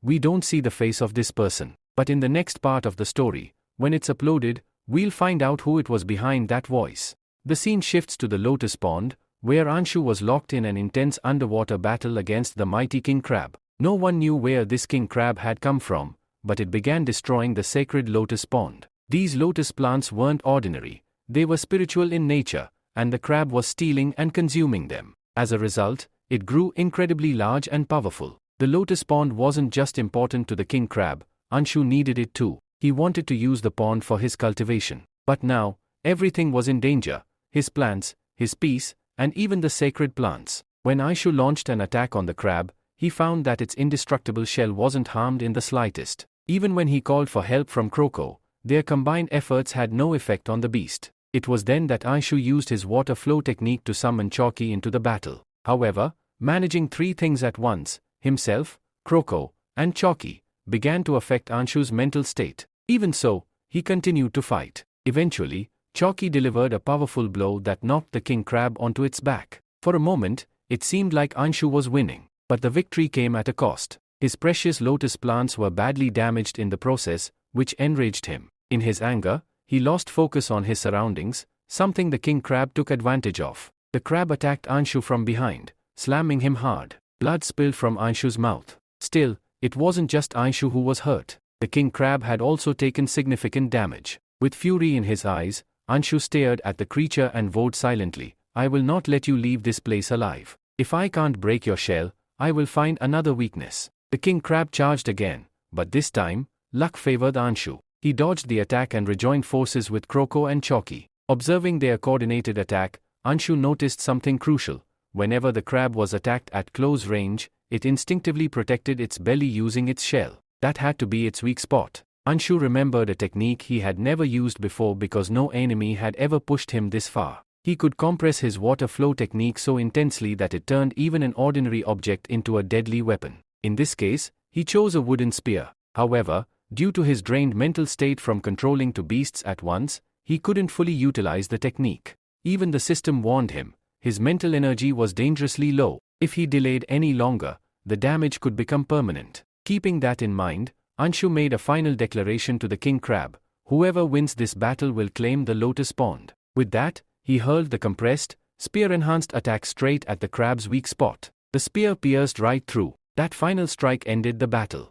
We don't see the face of this person, but in the next part of the story, when it's uploaded, we'll find out who it was behind that voice. The scene shifts to the Lotus Pond, where Anshu was locked in an intense underwater battle against the mighty king crab. No one knew where this king crab had come from, but it began destroying the sacred Lotus Pond. These lotus plants weren't ordinary, they were spiritual in nature, and the crab was stealing and consuming them. As a result, it grew incredibly large and powerful. The Lotus Pond wasn't just important to the king crab, Anshu needed it too. He wanted to use the pond for his cultivation. But now, everything was in danger, his plants, his peace, and even the sacred plants. When Anshu launched an attack on the crab, he found that its indestructible shell wasn't harmed in the slightest. Even when he called for help from Kroko, their combined efforts had no effect on the beast. It was then that Anshu used his water flow technique to summon Chalky into the battle. However, managing three things at once, himself, Kroko, and Chalky, began to affect Anshu's mental state. Even so, he continued to fight. Eventually, Chalky delivered a powerful blow that knocked the king crab onto its back. For a moment, it seemed like Anshu was winning. But the victory came at a cost. His precious lotus plants were badly damaged in the process, which enraged him. In his anger, he lost focus on his surroundings, something the king crab took advantage of. The crab attacked Anshu from behind, slamming him hard. Blood spilled from Anshu's mouth. Still, it wasn't just Anshu who was hurt. The king crab had also taken significant damage. With fury in his eyes, Anshu stared at the creature and vowed silently, I will not let you leave this place alive. If I can't break your shell, I will find another weakness. The king crab charged again, but this time, luck favored Anshu. He dodged the attack and rejoined forces with Kroko and Chalky. Observing their coordinated attack, Anshu noticed something crucial. Whenever the crab was attacked at close range, it instinctively protected its belly using its shell. That had to be its weak spot. Anshu remembered a technique he had never used before because no enemy had ever pushed him this far. He could compress his water flow technique so intensely that it turned even an ordinary object into a deadly weapon. In this case, he chose a wooden spear. However, due to his drained mental state from controlling two beasts at once, he couldn't fully utilize the technique. Even the system warned him, his mental energy was dangerously low. If he delayed any longer, the damage could become permanent. Keeping that in mind, Anshu made a final declaration to the king crab, whoever wins this battle will claim the Lotus Pond. With that, he hurled the compressed, spear-enhanced attack straight at the crab's weak spot. The spear pierced right through. That final strike ended the battle.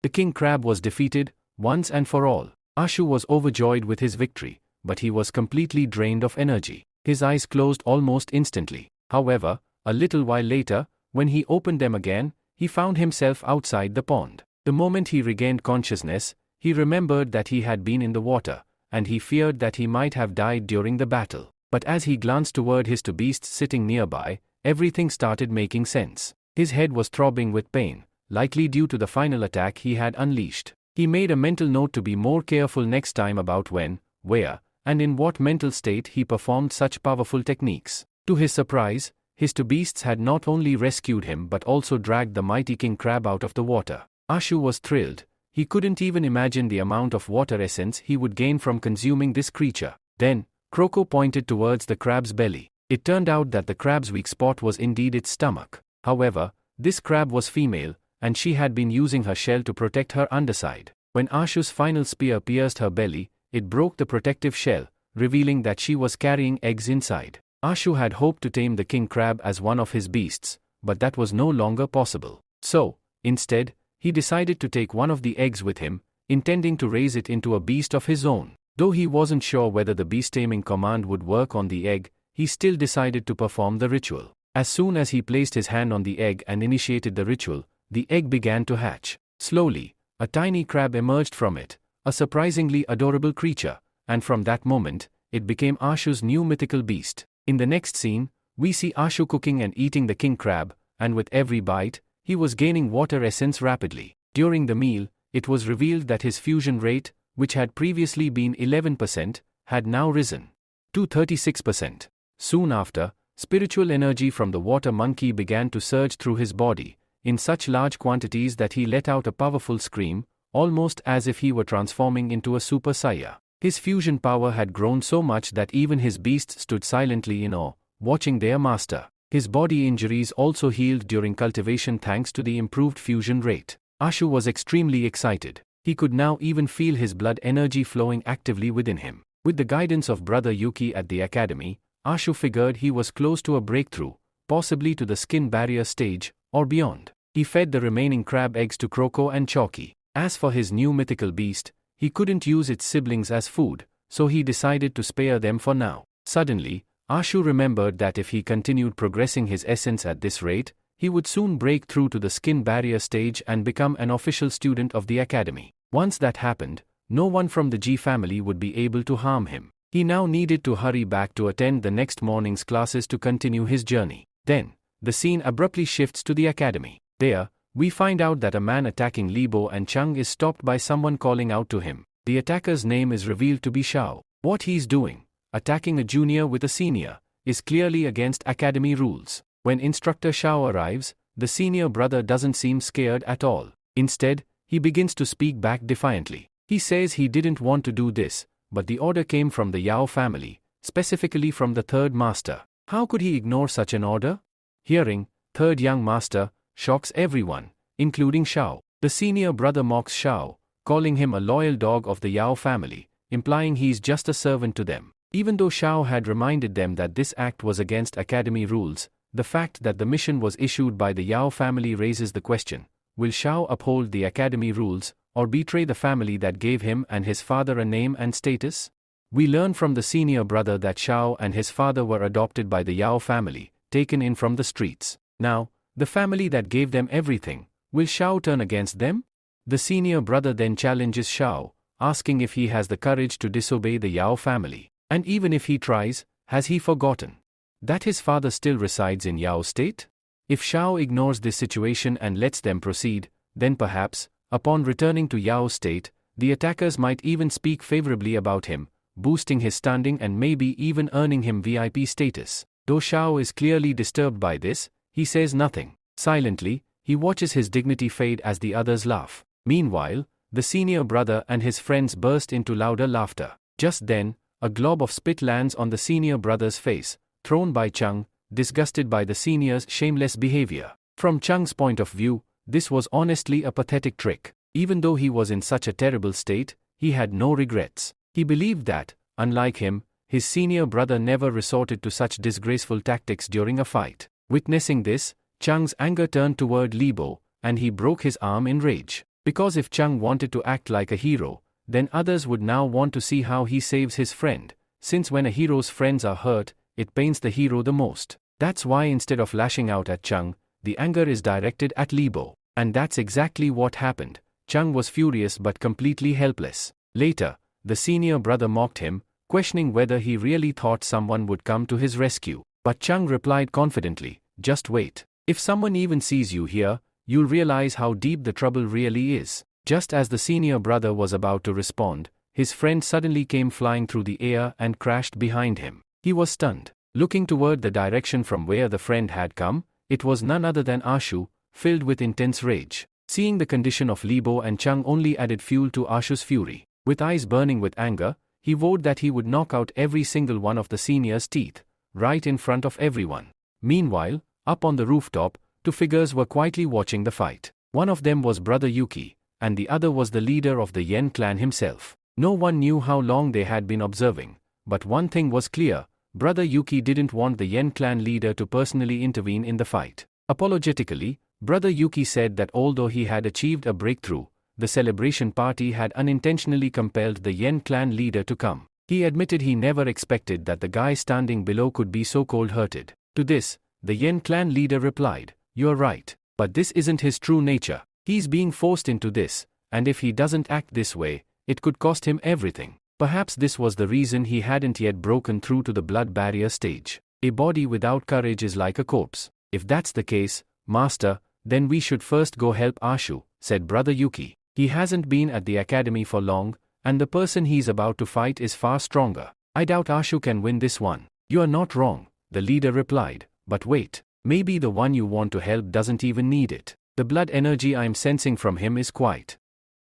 The king crab was defeated, once and for all. Anshu was overjoyed with his victory, but he was completely drained of energy. His eyes closed almost instantly. However, a little while later, when he opened them again, he found himself outside the pond. The moment he regained consciousness, he remembered that he had been in the water, and he feared that he might have died during the battle. But as he glanced toward his two beasts sitting nearby, everything started making sense. His head was throbbing with pain, likely due to the final attack he had unleashed. He made a mental note to be more careful next time about when, where, and in what mental state he performed such powerful techniques. To his surprise, his two beasts had not only rescued him but also dragged the mighty king crab out of the water. Anshu was thrilled. He couldn't even imagine the amount of water essence he would gain from consuming this creature. Then, Kroko pointed towards the crab's belly. It turned out that the crab's weak spot was indeed its stomach. However, this crab was female, and she had been using her shell to protect her underside. When Anshu's final spear pierced her belly, it broke the protective shell, revealing that she was carrying eggs inside. Ashu had hoped to tame the king crab as one of his beasts, but that was no longer possible. So, instead, he decided to take one of the eggs with him, intending to raise it into a beast of his own. Though he wasn't sure whether the beast taming command would work on the egg, he still decided to perform the ritual. As soon as he placed his hand on the egg and initiated the ritual, the egg began to hatch. Slowly, a tiny crab emerged from it, a surprisingly adorable creature, and from that moment, it became Ashu's new mythical beast. In the next scene, we see Ashu cooking and eating the king crab, and with every bite, he was gaining water essence rapidly. During the meal, it was revealed that his fusion rate, which had previously been 11%, had now risen to 36%. Soon after, spiritual energy from the water monkey began to surge through his body, in such large quantities that he let out a powerful scream, almost as if he were transforming into a Super Saiyan. His fusion power had grown so much that even his beasts stood silently in awe, watching their master. His body injuries also healed during cultivation thanks to the improved fusion rate. Ashu was extremely excited. He could now even feel his blood energy flowing actively within him. With the guidance of Brother Yuki at the academy, Ashu figured he was close to a breakthrough, possibly to the skin barrier stage, or beyond. He fed the remaining crab eggs to Kroko and Chalky. As for his new mythical beast, he couldn't use its siblings as food, so he decided to spare them for now. Suddenly, Ashu remembered that if he continued progressing his essence at this rate, he would soon break through to the skin barrier stage and become an official student of the academy. Once that happened, no one from the G family would be able to harm him. He now needed to hurry back to attend the next morning's classes to continue his journey. Then, the scene abruptly shifts to the academy. There, we find out that a man attacking Libo and Chung is stopped by someone calling out to him. The attacker's name is revealed to be Shao. What he's doing, attacking a junior with a senior, is clearly against academy rules. When instructor Shao arrives, the senior brother doesn't seem scared at all. Instead, he begins to speak back defiantly. He says he didn't want to do this, but the order came from the Yao family, specifically from the third master. How could he ignore such an order? Hearing, third young master, shocks everyone, including Shao. The senior brother mocks Shao, calling him a loyal dog of the Yao family, implying he's just a servant to them. Even though Shao had reminded them that this act was against academy rules, the fact that the mission was issued by the Yao family raises the question, will Shao uphold the academy rules, or betray the family that gave him and his father a name and status? We learn from the senior brother that Shao and his father were adopted by the Yao family, taken in from the streets. Now, the family that gave them everything, will Shao turn against them? The senior brother then challenges Shao, asking if he has the courage to disobey the Yao family. And even if he tries, has he forgotten that his father still resides in Yao state? If Shao ignores this situation and lets them proceed, then perhaps, upon returning to Yao state, the attackers might even speak favorably about him, boosting his standing and maybe even earning him VIP status. Though Shao is clearly disturbed by this, he says nothing. Silently, he watches his dignity fade as the others laugh. Meanwhile, the senior brother and his friends burst into louder laughter. Just then, a glob of spit lands on the senior brother's face, thrown by Chung, disgusted by the senior's shameless behavior. From Chung's point of view, this was honestly a pathetic trick. Even though he was in such a terrible state, he had no regrets. He believed that, unlike him, his senior brother never resorted to such disgraceful tactics during a fight. Witnessing this, Chung's anger turned toward Libo, and he broke his arm in rage. Because if Chung wanted to act like a hero, then others would now want to see how he saves his friend, since when a hero's friends are hurt, it pains the hero the most. That's why instead of lashing out at Chung, the anger is directed at Libo. And that's exactly what happened. Chung was furious but completely helpless. Later, the senior brother mocked him, questioning whether he really thought someone would come to his rescue. But Chung replied confidently, "Just wait. If someone even sees you here, you'll realize how deep the trouble really is." Just as the senior brother was about to respond, his friend suddenly came flying through the air and crashed behind him. He was stunned. Looking toward the direction from where the friend had come, it was none other than Ashu, filled with intense rage. Seeing the condition of Libo and Chung only added fuel to Ashu's fury. With eyes burning with anger, he vowed that he would knock out every single one of the senior's teeth, right in front of everyone. Meanwhile, up on the rooftop, two figures were quietly watching the fight. One of them was Brother Yuki, and the other was the leader of the Yen clan himself. No one knew how long they had been observing, but one thing was clear, Brother Yuki didn't want the Yen clan leader to personally intervene in the fight. Apologetically, Brother Yuki said that although he had achieved a breakthrough, the celebration party had unintentionally compelled the Yen clan leader to come. He admitted he never expected that the guy standing below could be so cold-hearted. To this, the Yen clan leader replied, "You're right. But this isn't his true nature. He's being forced into this, and if he doesn't act this way, it could cost him everything." Perhaps this was the reason he hadn't yet broken through to the blood barrier stage. A body without courage is like a corpse. If that's the case, Master, then we should first go help Ashu, said Brother Yuki. He hasn't been at the academy for long, and the person he's about to fight is far stronger. I doubt Ashu can win this one. You are not wrong, the leader replied, but wait, maybe the one you want to help doesn't even need it. The blood energy I'm sensing from him is quite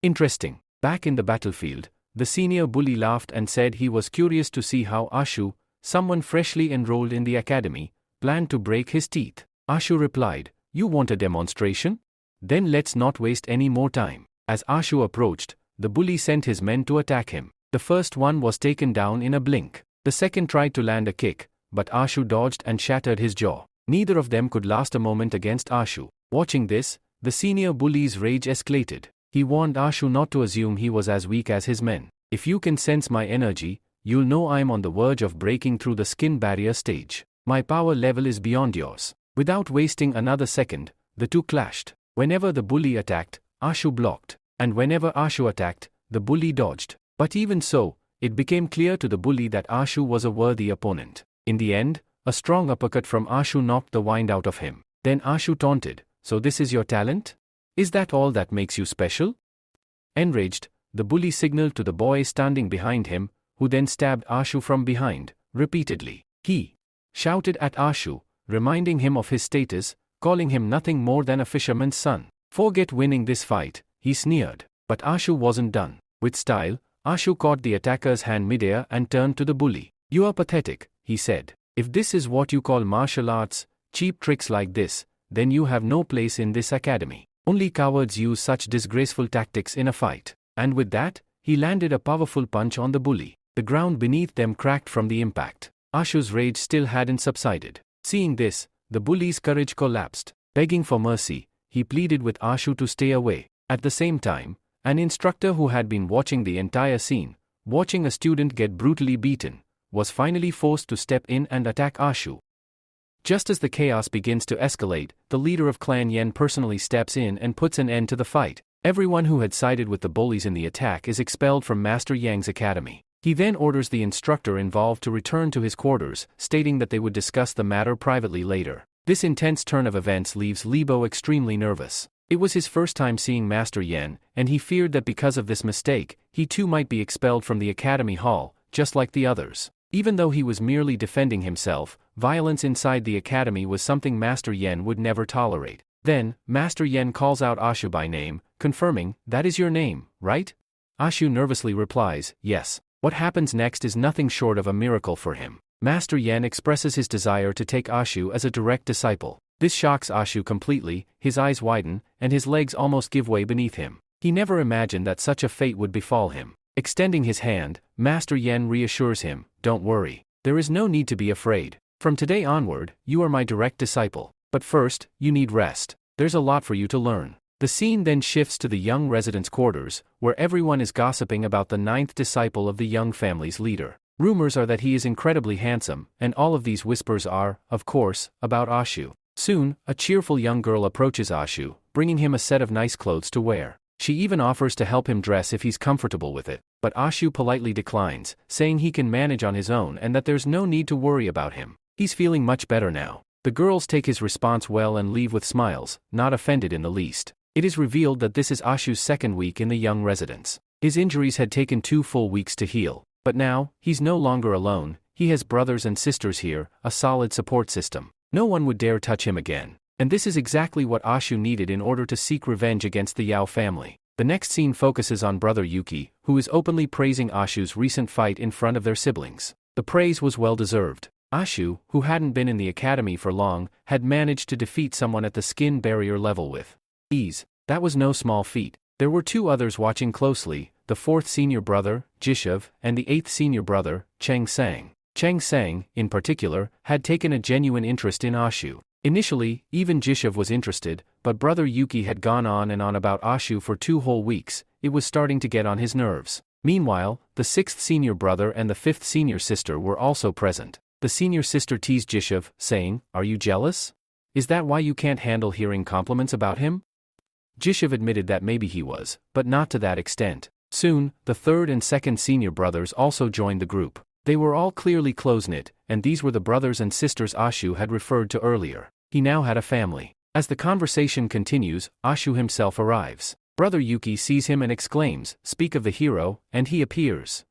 interesting. Back in the battlefield, the senior bully laughed and said he was curious to see how Ashu, someone freshly enrolled in the academy, planned to break his teeth. Ashu replied, "You want a demonstration? Then let's not waste any more time." As Ashu approached, the bully sent his men to attack him. The first one was taken down in a blink. The second tried to land a kick, but Ashu dodged and shattered his jaw. Neither of them could last a moment against Ashu. Watching this, the senior bully's rage escalated. He warned Ashu not to assume he was as weak as his men. "If you can sense my energy, you'll know I'm on the verge of breaking through the skin barrier stage. My power level is beyond yours." Without wasting another second, the two clashed. Whenever the bully attacked, Ashu blocked, and whenever Ashu attacked, the bully dodged. But even so, it became clear to the bully that Ashu was a worthy opponent. In the end, a strong uppercut from Ashu knocked the wind out of him. Then Ashu taunted, "So this is your talent? Is that all that makes you special?" Enraged, the bully signaled to the boy standing behind him, who then stabbed Ashu from behind, repeatedly. He shouted at Ashu, reminding him of his status, calling him nothing more than a fisherman's son. "Forget winning this fight," he sneered. But Ashu wasn't done. With style, Ashu caught the attacker's hand midair and turned to the bully. "You are pathetic," he said. "If this is what you call martial arts, cheap tricks like this, then you have no place in this academy. Only cowards use such disgraceful tactics in a fight." And with that, he landed a powerful punch on the bully. The ground beneath them cracked from the impact. Ashu's rage still hadn't subsided. Seeing this, the bully's courage collapsed. Begging for mercy, he pleaded with Ashu to stay away. At the same time, an instructor who had been watching the entire scene, watching a student get brutally beaten, was finally forced to step in and attack Ashu. Just as the chaos begins to escalate, the leader of Clan Yen personally steps in and puts an end to the fight. Everyone who had sided with the bullies in the attack is expelled from Master Yang's academy. He then orders the instructor involved to return to his quarters, stating that they would discuss the matter privately later. This intense turn of events leaves Libo extremely nervous. It was his first time seeing Master Yen, and he feared that because of this mistake, he too might be expelled from the academy hall, just like the others. Even though he was merely defending himself, violence inside the academy was something Master Yen would never tolerate. Then, Master Yen calls out Ashu by name, confirming, "That is your name, right?" Ashu nervously replies, "Yes." What happens next is nothing short of a miracle for him. Master Yen expresses his desire to take Ashu as a direct disciple. This shocks Ashu completely, his eyes widen, and his legs almost give way beneath him. He never imagined that such a fate would befall him. Extending his hand, Master Yen reassures him, "Don't worry. There is no need to be afraid. From today onward, you are my direct disciple. But first, you need rest. There's a lot for you to learn." The scene then shifts to the young residents' quarters, where everyone is gossiping about the 9th disciple of the young family's leader. Rumors are that he is incredibly handsome, and all of these whispers are, of course, about Ashu. Soon, a cheerful young girl approaches Ashu, bringing him a set of nice clothes to wear. She even offers to help him dress if he's comfortable with it, but Ashu politely declines, saying he can manage on his own and that there's no need to worry about him. He's feeling much better now. The girls take his response well and leave with smiles, not offended in the least. It is revealed that this is Ashu's second week in the young residence. His injuries had taken 2 full weeks to heal, but now, he's no longer alone. He has brothers and sisters here, a solid support system. No one would dare touch him again. And this is exactly what Ashu needed in order to seek revenge against the Yao family. The next scene focuses on Brother Yuki, who is openly praising Ashu's recent fight in front of their siblings. The praise was well deserved. Ashu, who hadn't been in the academy for long, had managed to defeat someone at the skin barrier level with ease. That was no small feat. There were 2 others watching closely, the 4th senior brother, Jishev, and the 8th senior brother, Cheng Sang. Chang Sang, in particular, had taken a genuine interest in Ashu. Initially, even Jishev was interested, but brother Yuki had gone on and on about Ashu for 2 whole weeks. It was starting to get on his nerves. Meanwhile, the 6th senior brother and the 5th senior sister were also present. The senior sister teased Jishev, saying, "Are you jealous? Is that why you can't handle hearing compliments about him?" Jishev admitted that maybe he was, but not to that extent. Soon, the 3rd and 2nd senior brothers also joined the group. They were all clearly close-knit, and these were the brothers and sisters Ashu had referred to earlier. He now had a family. As the conversation continues, Ashu himself arrives. Brother Yuki sees him and exclaims, "Speak of the hero," and he appears.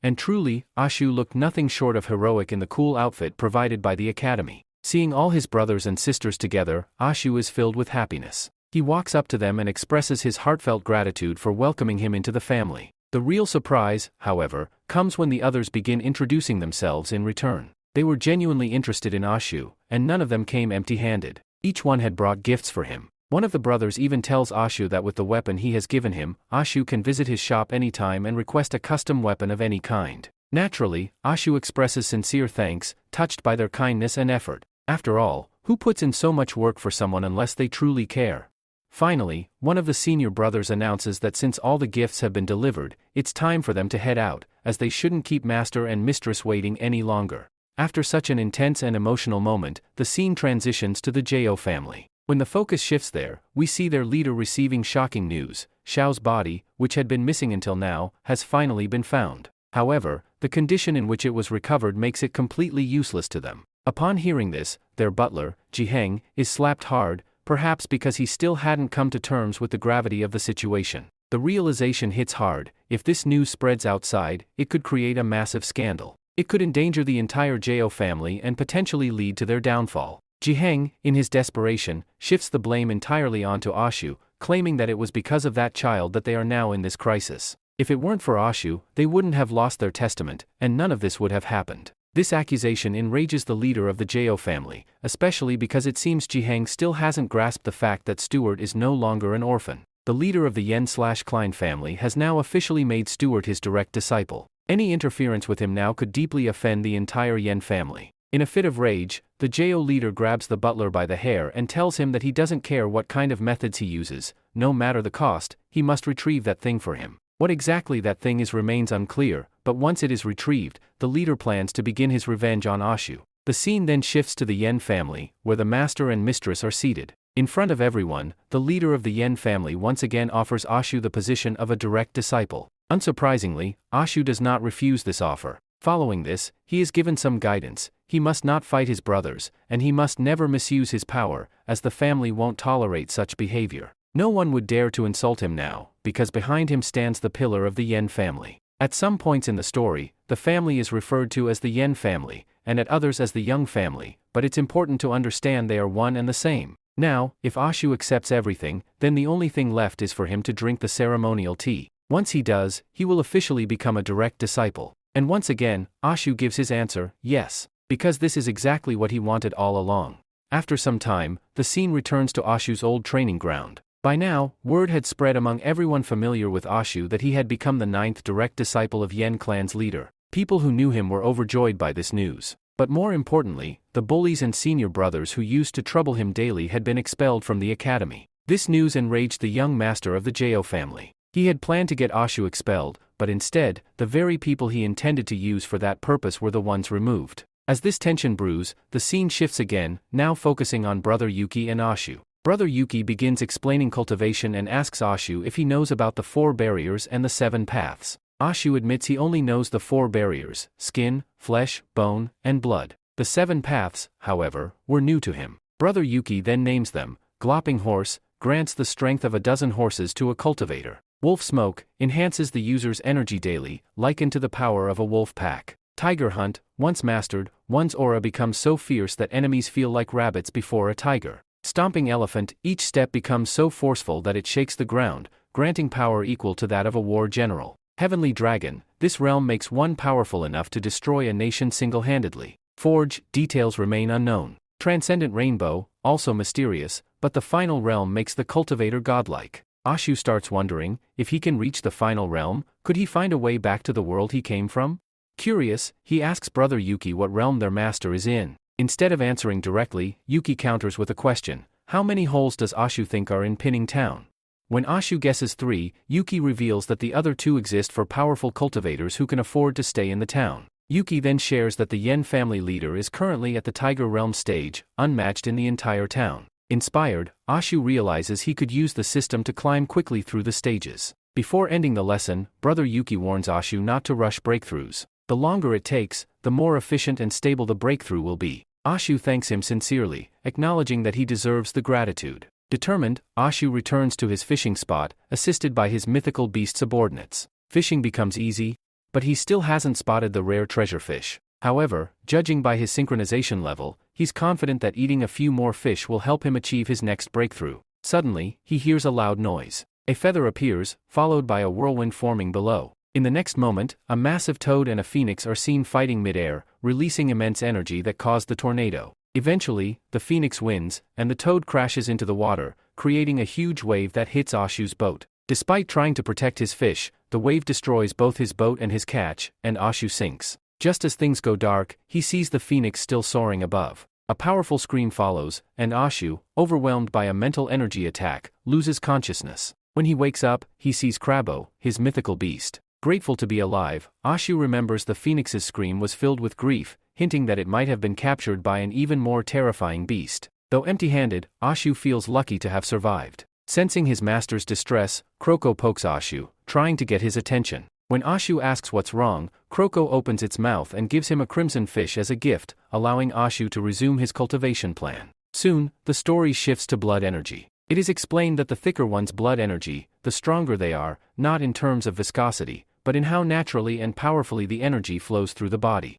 And truly, Ashu looked nothing short of heroic in the cool outfit provided by the academy. Seeing all his brothers and sisters together, Ashu is filled with happiness. He walks up to them and expresses his heartfelt gratitude for welcoming him into the family. The real surprise, however, comes when the others begin introducing themselves in return. They were genuinely interested in Ashu, and none of them came empty-handed. Each one had brought gifts for him. One of the brothers even tells Ashu that with the weapon he has given him, Ashu can visit his shop anytime and request a custom weapon of any kind. Naturally, Ashu expresses sincere thanks, touched by their kindness and effort. After all, who puts in so much work for someone unless they truly care? Finally, one of the senior brothers announces that since all the gifts have been delivered, it's time for them to head out, as they shouldn't keep master and mistress waiting any longer. After such an intense and emotional moment, the scene transitions to the Jo family. When the focus shifts there, we see their leader receiving shocking news. Xiao's body, which had been missing until now, has finally been found. However, the condition in which it was recovered makes it completely useless to them. Upon hearing this, their butler, Jiheng, is slapped hard, perhaps because he still hadn't come to terms with the gravity of the situation. The realization hits hard: if this news spreads outside, it could create a massive scandal. It could endanger the entire Jo family and potentially lead to their downfall. Jiheng, in his desperation, shifts the blame entirely onto Ashu, claiming that it was because of that child that they are now in this crisis. If it weren't for Ashu, they wouldn't have lost their testament, and none of this would have happened. This accusation enrages the leader of the Jo family, especially because it seems Jiheng still hasn't grasped the fact that Stuart is no longer an orphan. The leader of the Yen/Klein family has now officially made Stuart his direct disciple. Any interference with him now could deeply offend the entire Yen family. In a fit of rage, the Jo leader grabs the butler by the hair and tells him that he doesn't care what kind of methods he uses, no matter the cost, he must retrieve that thing for him. What exactly that thing is remains unclear, but once it is retrieved, the leader plans to begin his revenge on Ashu. The scene then shifts to the Yen family, where the master and mistress are seated. In front of everyone, the leader of the Yen family once again offers Ashu the position of a direct disciple. Unsurprisingly, Ashu does not refuse this offer. Following this, he is given some guidance. He must not fight his brothers, and he must never misuse his power, as the family won't tolerate such behavior. No one would dare to insult him now, because behind him stands the pillar of the Yen family. At some points in the story, the family is referred to as the Yen family, and at others as the Young family, but it's important to understand they are one and the same. Now, if Ashu accepts everything, then the only thing left is for him to drink the ceremonial tea. Once he does, he will officially become a direct disciple. And once again, Ashu gives his answer, yes, because this is exactly what he wanted all along. After some time, the scene returns to Ashu's old training ground. By now, word had spread among everyone familiar with Ashu that he had become the 9th direct disciple of Yen Clan's leader. People who knew him were overjoyed by this news. But more importantly, the bullies and senior brothers who used to trouble him daily had been expelled from the academy. This news enraged the young master of the Jo family. He had planned to get Ashu expelled, but instead, the very people he intended to use for that purpose were the ones removed. As this tension brews, the scene shifts again, now focusing on Brother Yuki and Ashu. Brother Yuki begins explaining cultivation and asks Ashu if he knows about the 4 barriers and the 7 paths. Ashu admits he only knows the 4 barriers: skin, flesh, bone, and blood. The 7 paths, however, were new to him. Brother Yuki then names them. Glopping horse grants the strength of a dozen horses to a cultivator. Wolf smoke enhances the user's energy daily, likened to the power of a wolf pack. Tiger hunt, once mastered, one's aura becomes so fierce that enemies feel like rabbits before a tiger. Stomping elephant, each step becomes so forceful that it shakes the ground, granting power equal to that of a war general. Heavenly dragon, this realm makes one powerful enough to destroy a nation single-handedly. Forge, details remain unknown. Transcendent rainbow, also mysterious, but the final realm makes the cultivator godlike. Ashu starts wondering, if he can reach the final realm, could he find a way back to the world he came from? Curious, he asks brother Yuki what realm their master is in. Instead of answering directly, Yuki counters with a question: how many holes does Ashu think are in Pinning Town? When Ashu guesses 3, Yuki reveals that the other 2 exist for powerful cultivators who can afford to stay in the town. Yuki then shares that the Yen family leader is currently at the Tiger Realm stage, unmatched in the entire town. Inspired, Ashu realizes he could use the system to climb quickly through the stages. Before ending the lesson, brother Yuki warns Ashu not to rush breakthroughs. The longer it takes, the more efficient and stable the breakthrough will be. Ashu thanks him sincerely, acknowledging that he deserves the gratitude. Determined, Ashu returns to his fishing spot, assisted by his mythical beast subordinates. Fishing becomes easy, but he still hasn't spotted the rare treasure fish. However, judging by his synchronization level, he's confident that eating a few more fish will help him achieve his next breakthrough. Suddenly, he hears a loud noise. A feather appears, followed by a whirlwind forming below. In the next moment, a massive toad and a phoenix are seen fighting mid-air, releasing immense energy that caused the tornado. Eventually, the phoenix wins, and the toad crashes into the water, creating a huge wave that hits Ashu's boat. Despite trying to protect his fish, the wave destroys both his boat and his catch, and Ashu sinks. Just as things go dark, he sees the phoenix still soaring above. A powerful scream follows, and Ashu, overwhelmed by a mental energy attack, loses consciousness. When he wakes up, he sees Crabbo, his mythical beast. Grateful to be alive, Ashu remembers the phoenix's scream was filled with grief, hinting that it might have been captured by an even more terrifying beast. Though empty-handed, Ashu feels lucky to have survived. Sensing his master's distress, Kroko pokes Ashu, trying to get his attention. When Ashu asks what's wrong, Kroko opens its mouth and gives him a crimson fish as a gift, allowing Ashu to resume his cultivation plan. Soon, the story shifts to blood energy. It is explained that the thicker one's blood energy, the stronger they are, not in terms of viscosity, but in how naturally and powerfully the energy flows through the body.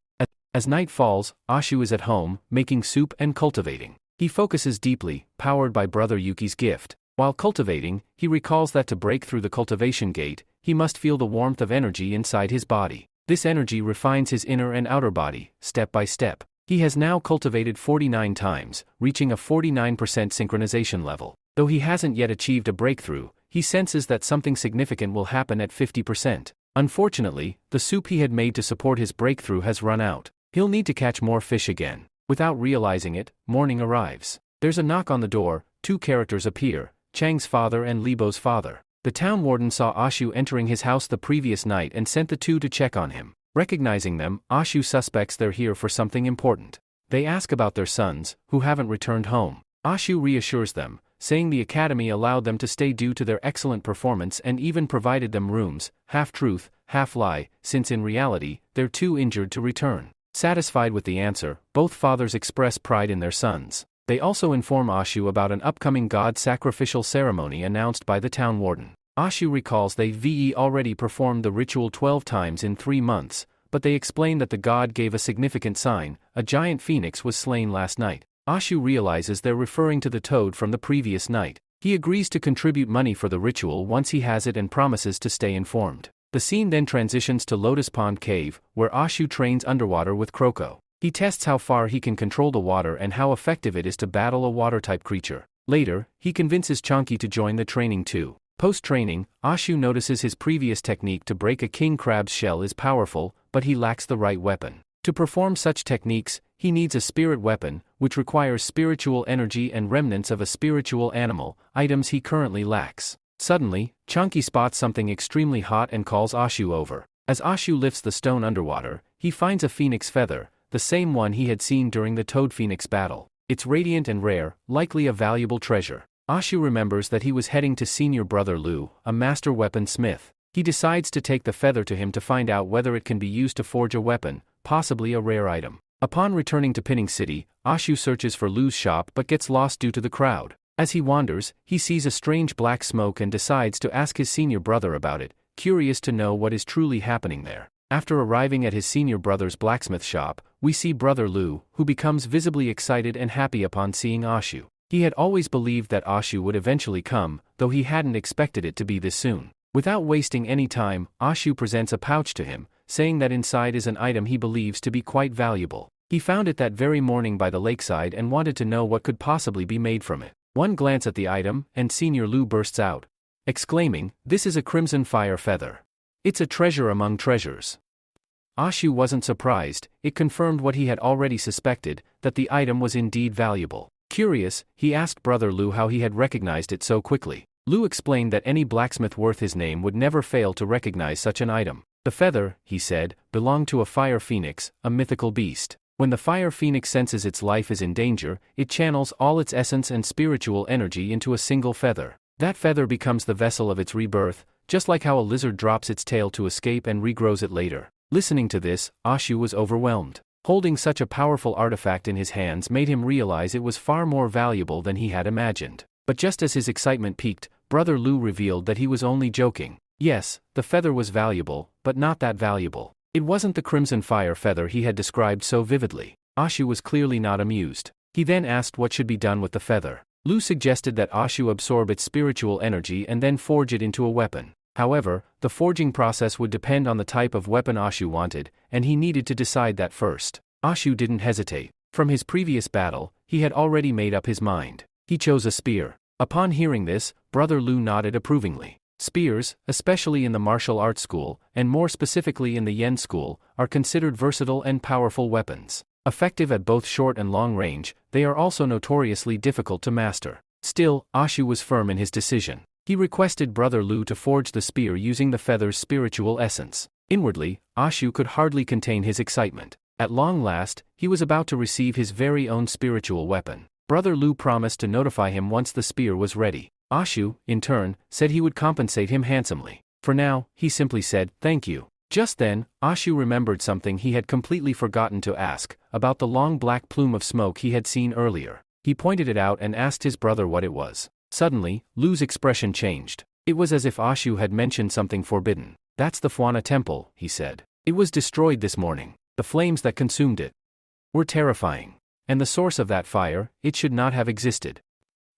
As night falls, Ashu is at home, making soup and cultivating. He focuses deeply, powered by brother Yuki's gift. While cultivating, he recalls that to break through the cultivation gate, he must feel the warmth of energy inside his body. This energy refines his inner and outer body, step by step. He has now cultivated 49 times, reaching a 49% synchronization level. Though he hasn't yet achieved a breakthrough, he senses that something significant will happen at 50%. Unfortunately, the soup he had made to support his breakthrough has run out. He'll need to catch more fish again. Without realizing it, morning arrives. There's a knock on the door, 2 characters appear, Chang's father and Libo's father. The town warden saw Ashu entering his house the previous night and sent the 2 to check on him. Recognizing them, Ashu suspects they're here for something important. They ask about their sons, who haven't returned home. Ashu reassures them, saying the academy allowed them to stay due to their excellent performance and even provided them rooms, half truth, half lie, since in reality, they're too injured to return. Satisfied with the answer, both fathers express pride in their sons. They also inform Ashu about an upcoming god sacrificial ceremony announced by the town warden. Ashu recalls they've already performed the ritual 12 times in 3 months, but they explain that the god gave a significant sign: a giant phoenix was slain last night. Ashu realizes they're referring to the toad from the previous night. He agrees to contribute money for the ritual once he has it and promises to stay informed. The scene then transitions to Lotus Pond Cave, where Ashu trains underwater with Kroko. He tests how far he can control the water and how effective it is to battle a water-type creature. Later, he convinces Chonky to join the training too. Post-training, Ashu notices his previous technique to break a king crab's shell is powerful, but he lacks the right weapon. To perform such techniques, he needs a spirit weapon, which requires spiritual energy and remnants of a spiritual animal, items he currently lacks. Suddenly, Chonky spots something extremely hot and calls Ashu over. As Ashu lifts the stone underwater, he finds a phoenix feather, the same one he had seen during the Toad-Phoenix battle. It's radiant and rare, likely a valuable treasure. Ashu remembers that he was heading to senior brother Lu, a master weaponsmith. He decides to take the feather to him to find out whether it can be used to forge a weapon, possibly a rare item. Upon returning to Pinning City, Ashu searches for Lu's shop but gets lost due to the crowd. As he wanders, he sees a strange black smoke and decides to ask his senior brother about it, curious to know what is truly happening there. After arriving at his senior brother's blacksmith shop, we see brother Lu, who becomes visibly excited and happy upon seeing Ashu. He had always believed that Ashu would eventually come, though he hadn't expected it to be this soon. Without wasting any time, Ashu presents a pouch to him, saying that inside is an item he believes to be quite valuable. He found it that very morning by the lakeside and wanted to know what could possibly be made from it. One glance at the item, and Senior Lu bursts out, exclaiming, "This is a crimson fire feather. It's a treasure among treasures." Ashu wasn't surprised. It confirmed what he had already suspected, that the item was indeed valuable. Curious, he asked Brother Lu how he had recognized it so quickly. Lu explained that any blacksmith worth his name would never fail to recognize such an item. The feather, he said, belonged to a fire phoenix, a mythical beast. When the fire phoenix senses its life is in danger, it channels all its essence and spiritual energy into a single feather. That feather becomes the vessel of its rebirth, just like how a lizard drops its tail to escape and regrows it later. Listening to this, Ashu was overwhelmed. Holding such a powerful artifact in his hands made him realize it was far more valuable than he had imagined. But just as his excitement peaked, Brother Lu revealed that he was only joking. Yes, the feather was valuable, but not that valuable. It wasn't the crimson fire feather he had described so vividly. Ashu was clearly not amused. He then asked what should be done with the feather. Lu suggested that Ashu absorb its spiritual energy and then forge it into a weapon. However, the forging process would depend on the type of weapon Ashu wanted, and he needed to decide that first. Ashu didn't hesitate. From his previous battle, he had already made up his mind. He chose a spear. Upon hearing this, Brother Lu nodded approvingly. Spears, especially in the martial arts school, and more specifically in the Yen school, are considered versatile and powerful weapons. Effective at both short and long range, they are also notoriously difficult to master. Still, Ashu was firm in his decision. He requested Brother Lu to forge the spear using the feather's spiritual essence. Inwardly, Ashu could hardly contain his excitement. At long last, he was about to receive his very own spiritual weapon. Brother Lu promised to notify him once the spear was ready. Ashu, in turn, said he would compensate him handsomely. For now, he simply said, "Thank you." Just then, Ashu remembered something he had completely forgotten to ask, about the long black plume of smoke he had seen earlier. He pointed it out and asked his brother what it was. Suddenly, Lu's expression changed. It was as if Ashu had mentioned something forbidden. "That's the Fuana temple," he said. "It was destroyed this morning. The flames that consumed it were terrifying. And the source of that fire, it should not have existed."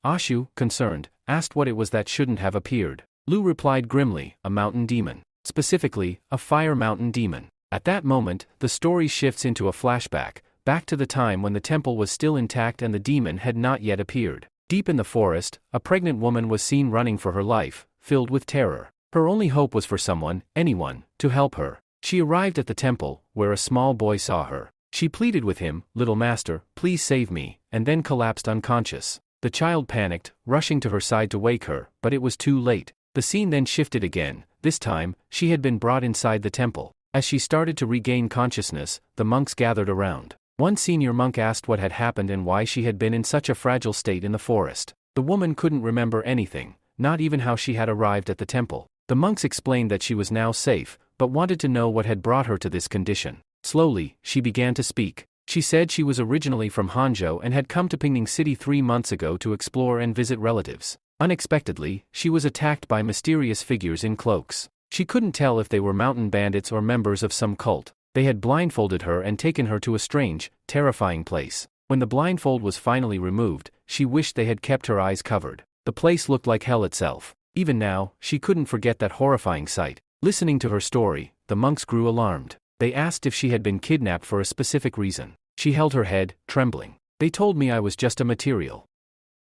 Ashu, concerned, asked what it was that shouldn't have appeared. Lu replied grimly, "A mountain demon. Specifically, a fire mountain demon." At that moment, the story shifts into a flashback, back to the time when the temple was still intact and the demon had not yet appeared. Deep in the forest, a pregnant woman was seen running for her life, filled with terror. Her only hope was for someone, anyone, to help her. She arrived at the temple, where a small boy saw her. She pleaded with him, "Little master, please save me," and then collapsed unconscious. The child panicked, rushing to her side to wake her, but it was too late. The scene then shifted again. This time, she had been brought inside the temple. As she started to regain consciousness, the monks gathered around. One senior monk asked what had happened and why she had been in such a fragile state in the forest. The woman couldn't remember anything, not even how she had arrived at the temple. The monks explained that she was now safe, but wanted to know what had brought her to this condition. Slowly, she began to speak. She said she was originally from Hanzhou and had come to Pingning City 3 months ago to explore and visit relatives. Unexpectedly, she was attacked by mysterious figures in cloaks. She couldn't tell if they were mountain bandits or members of some cult. They had blindfolded her and taken her to a strange, terrifying place. When the blindfold was finally removed, she wished they had kept her eyes covered. The place looked like hell itself. Even now, she couldn't forget that horrifying sight. Listening to her story, the monks grew alarmed. They asked if she had been kidnapped for a specific reason. She held her head, trembling. "They told me I was just a material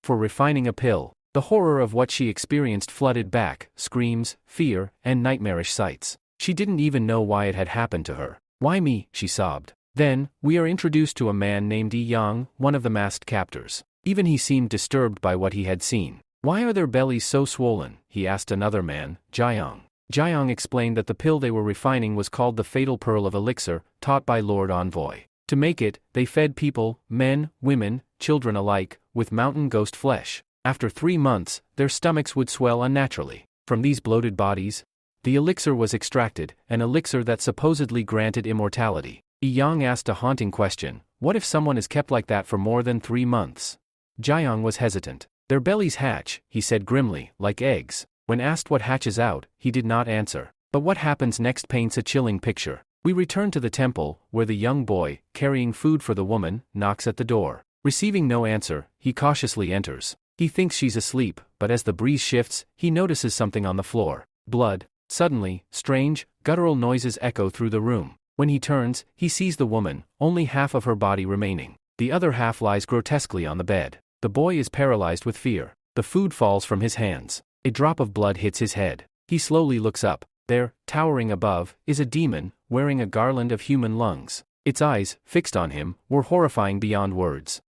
for refining a pill." The horror of what she experienced flooded back, screams, fear, and nightmarish sights. She didn't even know why it had happened to her. "Why me?" she sobbed. Then, we are introduced to a man named Yi Yang, one of the masked captors. Even he seemed disturbed by what he had seen. "Why are their bellies so swollen?" he asked another man, Jiang. Jiang explained that the pill they were refining was called the Fatal Pearl of Elixir, taught by Lord Envoy. To make it, they fed people, men, women, children alike, with mountain ghost flesh. After 3 months, their stomachs would swell unnaturally. From these bloated bodies, the elixir was extracted, an elixir that supposedly granted immortality. Yang asked a haunting question: "What if someone is kept like that for more than 3 months?" Jiang was hesitant. "Their bellies hatch," he said grimly, "like eggs." When asked what hatches out, he did not answer. But what happens next paints a chilling picture. We return to the temple, where the young boy, carrying food for the woman, knocks at the door. Receiving no answer, he cautiously enters. He thinks she's asleep, but as the breeze shifts, he notices something on the floor. Blood. Suddenly, strange, guttural noises echo through the room. When he turns, he sees the woman, only half of her body remaining. The other half lies grotesquely on the bed. The boy is paralyzed with fear. The food falls from his hands. A drop of blood hits his head. He slowly looks up. There, towering above, is a demon, wearing a garland of human lungs. Its eyes, fixed on him, were horrifying beyond words.